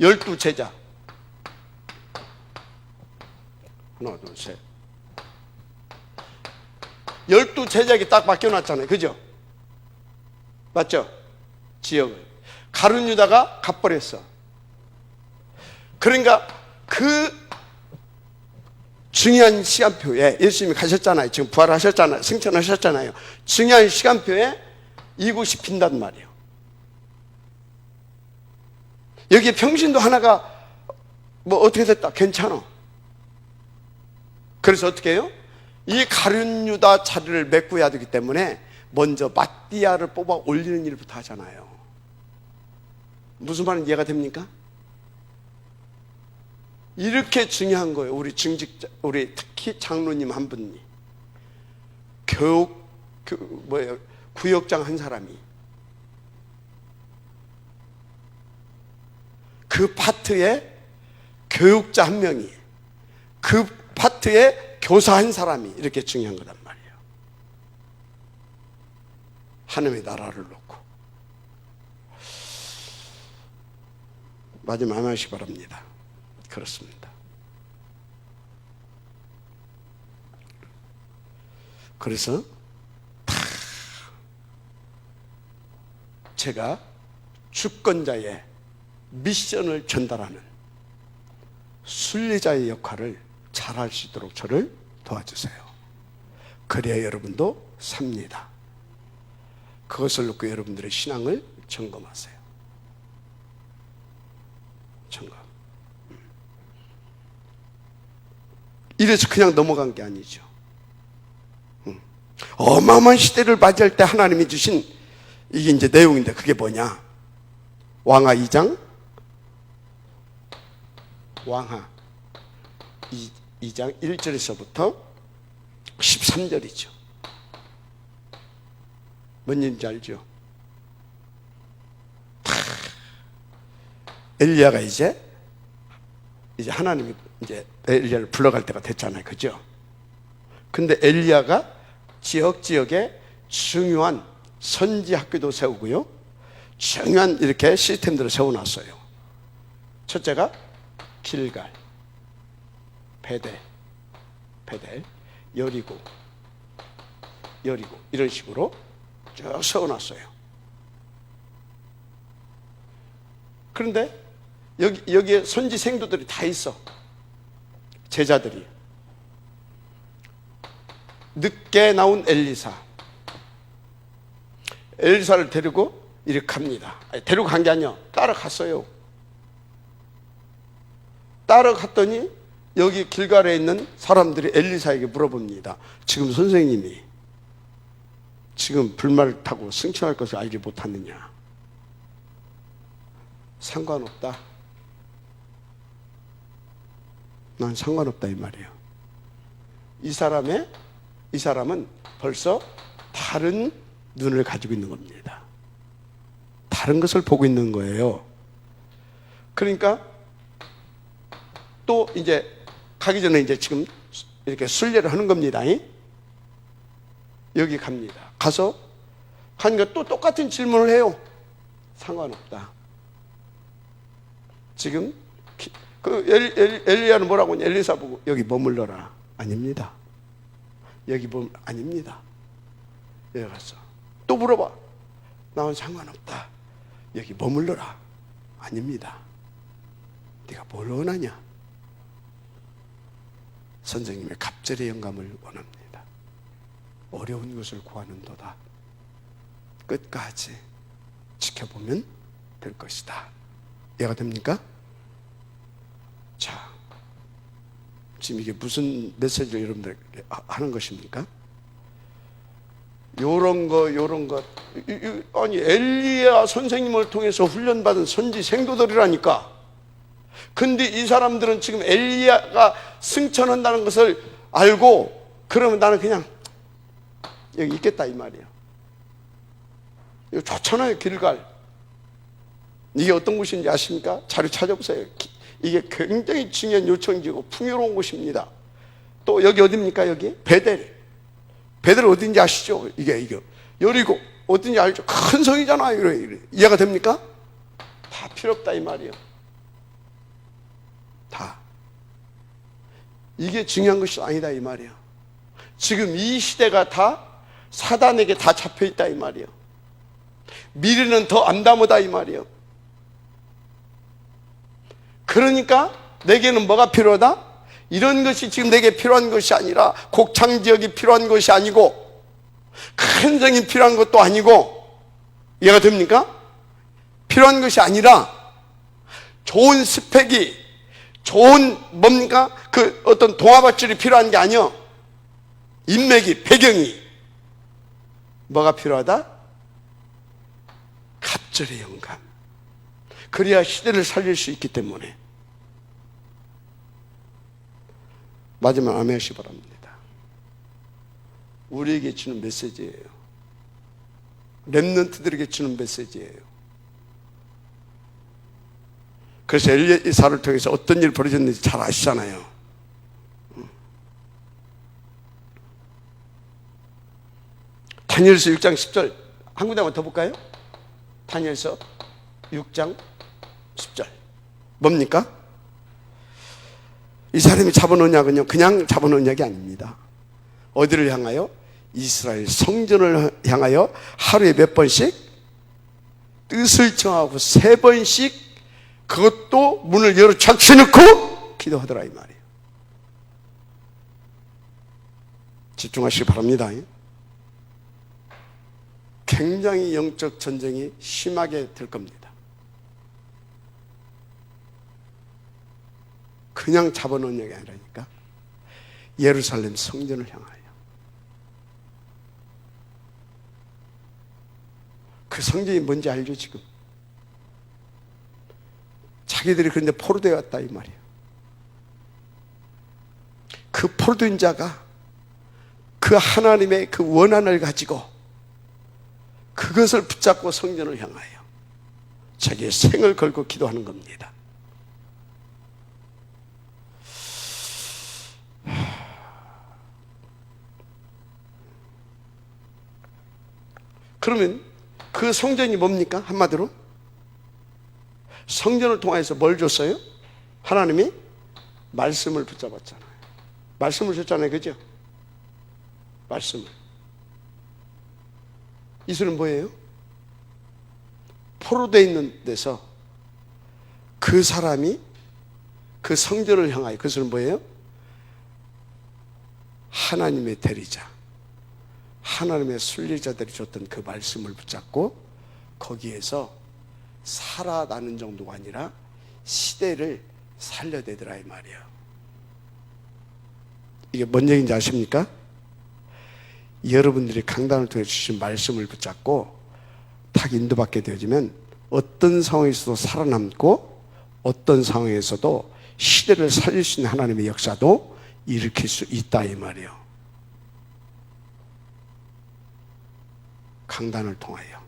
12 제자 하나 둘 셋 12 제자에게 딱 맡겨놨잖아요. 그죠? 맞죠? 지역을 가룟 유다가 갚버렸어. 그러니까 그 중요한 시간표에 예수님이 가셨잖아요. 지금 부활하셨잖아요. 승천하셨잖아요. 중요한 시간표에 이곳이 빈단 말이에요. 여기에 평신도 하나가 뭐 어떻게 됐다 괜찮아. 그래서 어떻게 해요? 이 가룟 유다 자리를 메꿔야 되기 때문에 먼저 마띠아를 뽑아 올리는 일부터 하잖아요. 무슨 말인지 이해가 됩니까? 이렇게 중요한 거예요. 우리 중직자, 우리 특히 장로님 한 분이 구역장 한 사람이 그 파트에 교육자 한 명이 그 파트에 교사 한 사람이 이렇게 중요한 거란 말이에요. 하나님의 나라를 놓고. 마지막 한 말씩 바랍니다. 그렇습니다. 그래서 제가 주권자의 미션을 전달하는 순례자의 역할을 잘할 수 있도록 저를 도와주세요. 그래야 여러분도 삽니다. 그것을 놓고 여러분들의 신앙을 점검하세요. 점검. 이래서 그냥 넘어간 게 아니죠. 어마어마한 시대를 맞이할 때 하나님이 주신 이게 이제 내용인데 그게 뭐냐? 왕하 2장 왕하 2장 1절에서부터 13절이죠. 뭔 일인지 알죠? 엘리야가 이제 하나님이 이제 엘리야를 불러갈 때가 됐잖아요. 그죠? 근데 엘리야가 지역에 중요한 선지 학교도 세우고요. 중요한 이렇게 시스템들을 세워놨어요. 첫째가 길갈, 베델, 여리고 이런 식으로 쭉 세워놨어요. 그런데 여기에 선지 생도들이 다 있어. 제자들이. 늦게 나온 엘리사를 데리고 이렇게 갑니다. 데리고 간 게 아니야. 따라갔어요. 따라갔더니 여기 길갈에 있는 사람들이 엘리사에게 물어봅니다. 지금 선생님이 지금 불말을 타고 승천할 것을 알지 못하느냐? 상관없다. 난 상관없다 이 말이에요. 이 사람은 벌써 다른 눈을 가지고 있는 겁니다. 다른 것을 보고 있는 거예요. 그러니까 또 이제 가기 전에 이제 지금 이렇게 순례를 하는 겁니다. 여기 갑니다. 가서 하니까 또 똑같은 질문을 해요. 상관없다. 지금 그 엘리야는 뭐라고 하냐? 엘리사 보고 여기 머물러라. 아닙니다. 아닙니다. 여기 가서 또 물어봐. 나는 상관없다. 여기 머물러라. 아닙니다. 네가 뭘 원하냐? 선생님의 갑절의 영감을 원합니다. 어려운 것을 구하는도다. 끝까지 지켜보면 될 것이다. 이해가 됩니까? 자, 지금 이게 무슨 메시지를 여러분들에게 하는 것입니까? 요런 것. 아니, 엘리야 선생님을 통해서 훈련받은 선지 생도들이라니까. 근데 이 사람들은 지금 엘리야가 승천한다는 것을 알고, 그러면 나는 그냥 여기 있겠다 이 말이에요. 이거 좋잖아요, 길갈. 이게 어떤 곳인지 아십니까? 자료 찾아보세요. 이게 굉장히 중요한 요청지고 풍요로운 곳입니다. 또 여기 어디입니까? 여기 베델. 베델 어딘지 아시죠? 이게 여리고 어딘지 알죠? 큰 성이잖아요. 이래. 이해가 됩니까? 다 필요 없다 이 말이에요. 다. 이게 중요한 것이 아니다 이 말이에요. 지금 이 시대가 다 사단에게 다 잡혀 있다 이 말이에요. 미래는 더 암담하다 이 말이에요. 그러니까 내게는 뭐가 필요하다? 이런 것이 지금 내게 필요한 것이 아니라, 곡창 지역이 필요한 것이 아니고, 큰 성이 필요한 것도 아니고, 이해가 됩니까? 필요한 것이 아니라 좋은 스펙이, 좋은 뭡니까? 그 어떤 동화밧줄이 필요한 게 아니요. 인맥이, 배경이 뭐가 필요하다? 갑절의 영감. 그래야 시대를 살릴 수 있기 때문에. 마지막 아멘 하시기 바랍니다. 우리에게 주는 메시지예요. 렘넌트들에게 주는 메시지예요. 그래서 엘리사를 통해서 어떤 일이 벌어졌는지 잘 아시잖아요. 다니엘서 6장 10절 한 군데만 더 볼까요? 다니엘서 6장 10절 뭡니까? 이 사람이 잡은 언약은요, 그냥 잡은 언약이 아닙니다. 어디를 향하여? 이스라엘 성전을 향하여 하루에 몇 번씩 뜻을 정하고 3번씩 그것도 문을 열어 젖혀놓고 기도하더라 이 말이에요. 집중하시기 바랍니다. 굉장히 영적 전쟁이 심하게 될 겁니다. 그냥 잡은 언약이 아니라니까. 예루살렘 성전을 향하여. 그 성전이 뭔지 알죠 지금? 자기들이 그런데 포로되어 왔다 이 말이에요. 그 포로된 자가 그 하나님의 그 원한을 가지고 그것을 붙잡고 성전을 향하여 자기의 생을 걸고 기도하는 겁니다. 그러면 그 성전이 뭡니까? 한마디로 성전을 통해서 뭘 줬어요? 하나님이 말씀을 붙잡았잖아요. 말씀을 줬잖아요, 그죠? 말씀을. 이 소리는 뭐예요? 포로되어 있는 데서 그 사람이 그 성전을 향하여, 그 소리는 뭐예요? 하나님의 대리자, 하나님의 순례자들이 줬던 그 말씀을 붙잡고 거기에서 살아나는 정도가 아니라 시대를 살려내더라 이 말이에요. 이게 뭔 얘기인지 아십니까? 여러분들이 강단을 통해 주신 말씀을 붙잡고 딱 인도받게 되어지면 어떤 상황에서도 살아남고 어떤 상황에서도 시대를 살릴 수 있는 하나님의 역사도 일으킬 수 있다 이 말이에요. 강단을 통하여,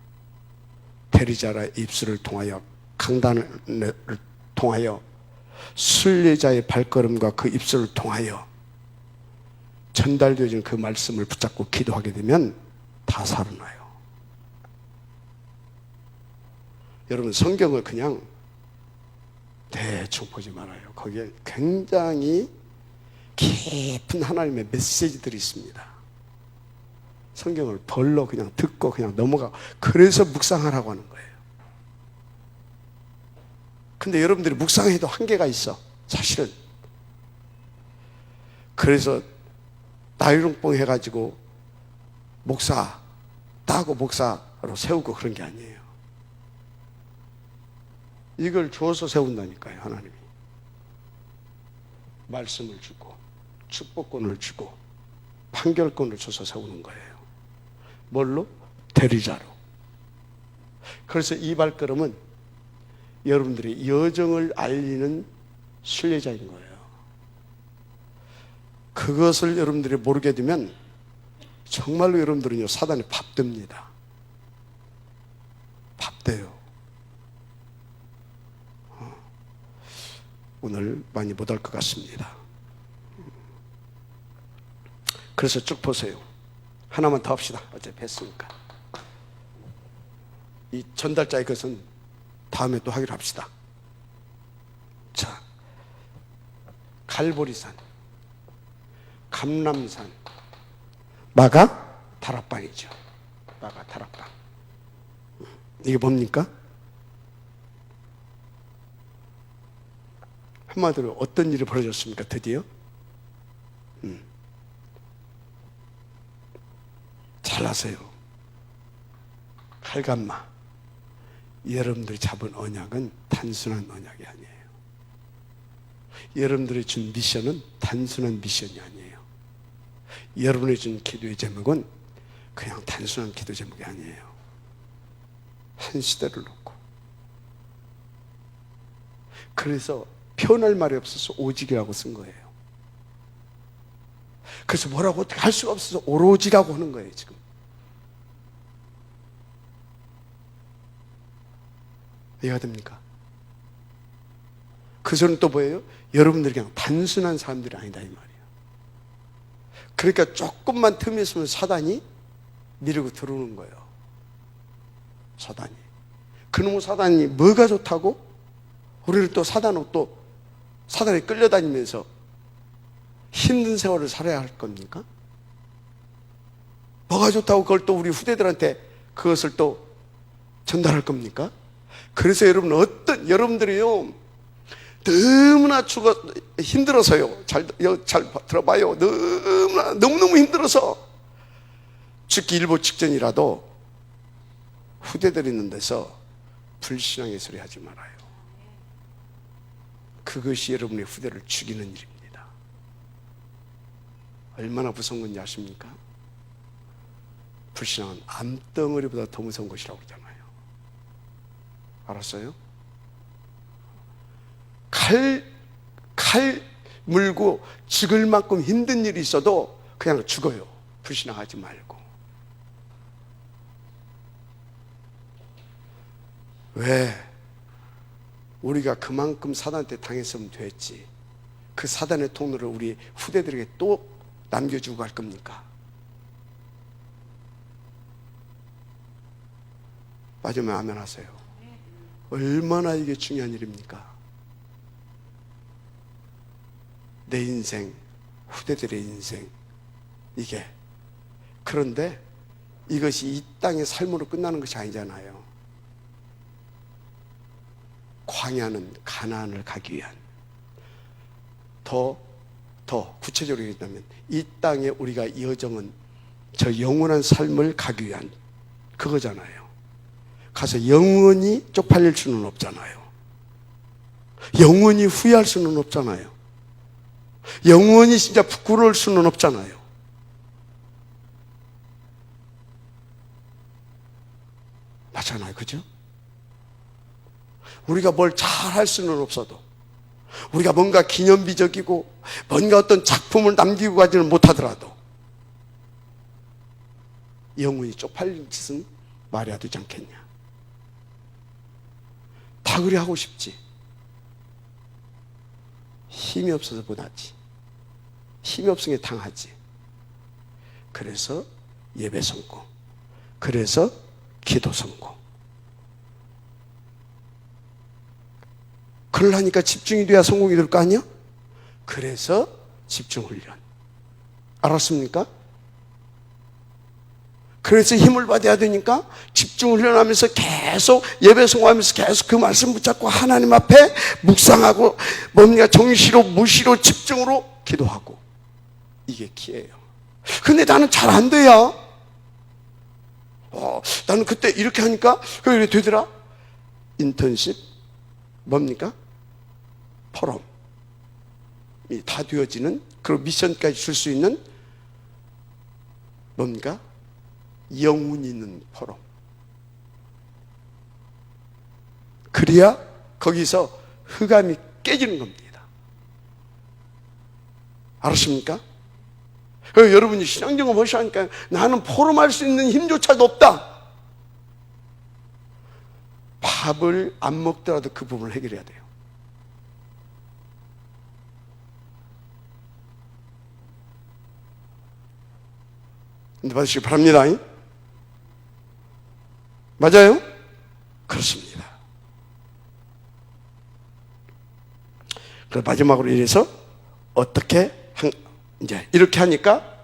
대리자의 입술을 통하여, 강단을 통하여, 순례자의 발걸음과 그 입술을 통하여 전달되어진 그 말씀을 붙잡고 기도하게 되면 다 살아나요. 여러분, 성경을 그냥 대충 보지 말아요. 거기에 굉장히 깊은 하나님의 메시지들이 있습니다. 성경을 벌로 그냥 듣고 그냥 넘어가. 그래서 묵상하라고 하는 거예요. 근데 여러분들이 묵상해도 한계가 있어, 사실은. 그래서 나이롱뽕 해가지고 목사 따고 목사로 세우고 그런 게 아니에요. 이걸 줘서 세운다니까요. 하나님이 말씀을 주고 축복권을 주고 판결권을 줘서 세우는 거예요. 뭘로? 대리자로. 그래서 이 발걸음은 여러분들이 여정을 알리는 순례자인 거예요. 그것을 여러분들이 모르게 되면 정말로 여러분들은요, 사단이 밥됩니다. 밥돼요. 오늘 많이 못할 것 같습니다. 그래서 쭉 보세요. 하나만 더 합시다. 어차피 했으니까. 이 전달자의 것은 다음에 또 하기로 합시다. 자, 갈보리산, 감람산, 마가 다락방이죠. 마가 다락방. 이게 뭡니까? 한마디로 어떤 일이 벌어졌습니까? 드디어 잘하세요. 칼감마. 여러분들이 잡은 언약은 단순한 언약이 아니에요. 여러분들이 준 미션은 단순한 미션이 아니에요. 여러분이 준 기도의 제목은 그냥 단순한 기도 제목이 아니에요. 한 시대를 놓고. 그래서 표현할 말이 없어서 오직이라고 쓴 거예요. 그래서 뭐라고 어떻게 할 수가 없어서 오로지라고 하는 거예요, 지금. 이해가 됩니까? 그 소리는 또 뭐예요? 여러분들이 그냥 단순한 사람들이 아니다, 이 말이에요. 그러니까 조금만 틈이 있으면 사단이 밀고 들어오는 거예요. 사단이. 그놈의 사단이 뭐가 좋다고? 우리를 또 사단에 끌려다니면서 힘든 세월을 살아야 할 겁니까? 뭐가 좋다고 그걸 또 우리 후대들한테 그것을 또 전달할 겁니까? 그래서 여러분들이요, 너무나 힘들어서요. 잘 들어봐요. 너무너무 힘들어서 죽기 일보 직전이라도 후대들 있는 데서 불신앙의 소리 하지 말아요. 그것이 여러분의 후대를 죽이는 일입니다. 얼마나 무서운 건지 아십니까? 불신앙은 암덩어리보다 더 무서운 것이라고 그러잖아요. 알았어요? 칼 물고 죽을 만큼 힘든 일이 있어도 그냥 죽어요. 불신앙하지 말고. 왜? 우리가 그만큼 사단한테 당했으면 됐지. 그 사단의 통로를 우리 후대들에게 또 남겨주고 갈 겁니까? 맞으면 아멘 하세요. 얼마나 이게 중요한 일입니까? 내 인생, 후대들의 인생, 이게. 그런데 이것이 이 땅의 삶으로 끝나는 것이 아니잖아요. 광야는 가나안을 가기 위한, 더 구체적으로 얘기하면 이 땅에 우리가 이 여정은 저 영원한 삶을 가기 위한 그거잖아요. 가서 영원히 쪽팔릴 수는 없잖아요. 영원히 후회할 수는 없잖아요. 영원히 진짜 부끄러울 수는 없잖아요. 맞잖아요. 그죠? 우리가 뭘 잘할 수는 없어도, 우리가 뭔가 기념비적이고 뭔가 어떤 작품을 남기고 가지는 못하더라도 영원히 쪽팔린 짓은 말해야 되지 않겠냐. 다 그리 하고 싶지. 힘이 없어서 못하지. 힘이 없으니 당하지. 그래서 예배 성공, 그래서 기도 성공. 그러려니까 집중이 돼야 성공이 될 거 아니야? 그래서 집중훈련. 알았습니까? 그래서 힘을 받아야 되니까 집중을 훈련하면서 계속 예배 성공하면서 계속 그 말씀 붙잡고 하나님 앞에 묵상하고 뭡니까 정시로 무시로 집중으로 기도하고, 이게 키예요. 근데 나는 잘 안 돼요. 나는 그때 이렇게 하니까 왜 되더라? 인턴십 뭡니까? 포럼이 다 되어지는, 그리고 미션까지 줄 수 있는 뭡니까? 영혼 있는 포럼. 그래야 거기서 흑암이 깨지는 겁니다. 알았습니까? 여러분이 신앙적으로 보시니까 나는 포럼할 수 있는 힘조차도 없다. 밥을 안 먹더라도 그 부분을 해결해야 돼요. 근데 받으시기 바랍니다. 맞아요? 그렇습니다. 그래서 마지막으로 이래서 어떻게 이제 이렇게 하니까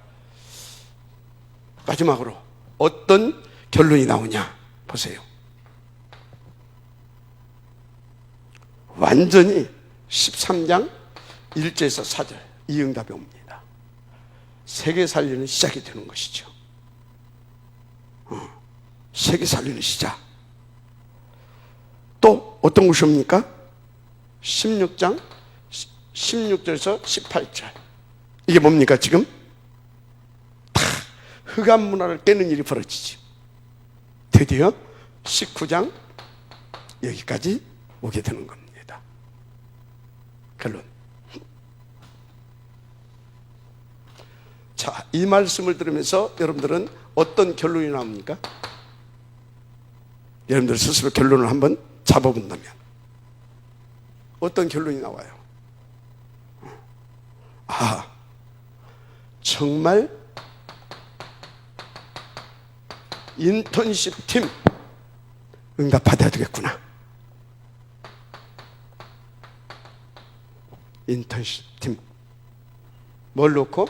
마지막으로 어떤 결론이 나오냐 보세요. 완전히 13장 1절에서 4절 이 응답이 옵니다. 세계 살리는 시작이 되는 것이죠. 세계 살리는 시작. 또 어떤 것이 옵니까? 16장 16절에서 18절. 이게 뭡니까? 지금 다 흑암 문화를 깨는 일이 벌어지지. 드디어 19장 여기까지 오게 되는 겁니다. 결론. 자, 이 말씀을 들으면서 여러분들은 어떤 결론이 나옵니까? 여러분들 스스로 결론을 한번 잡아본다면 어떤 결론이 나와요? 정말 인턴십 팀 응답 받아야 되겠구나. 인턴십 팀 뭘 놓고?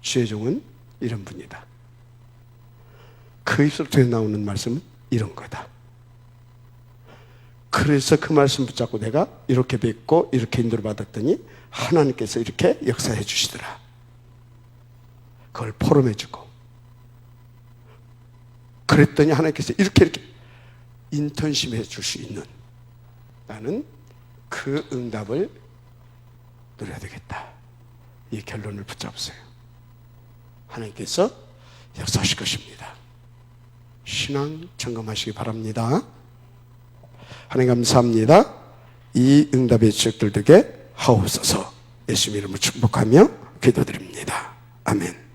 주의종은 이런 분이다. 그 입술에서 나오는 말씀은 이런 거다. 그래서 그 말씀 붙잡고 내가 이렇게 뵙고 이렇게 인도를 받았더니 하나님께서 이렇게 역사해 주시더라. 그걸 포럼해 주고, 그랬더니 하나님께서 이렇게 인턴십 해 줄 수 있는, 나는 그 응답을 누려야 되겠다. 이 결론을 붙잡으세요. 하나님께서 역사하실 것입니다. 신앙 점검하시기 바랍니다. 하나님 감사합니다. 이 응답의 지적들 되게 하옵소서. 예수님 이름으로 축복하며 기도드립니다. 아멘.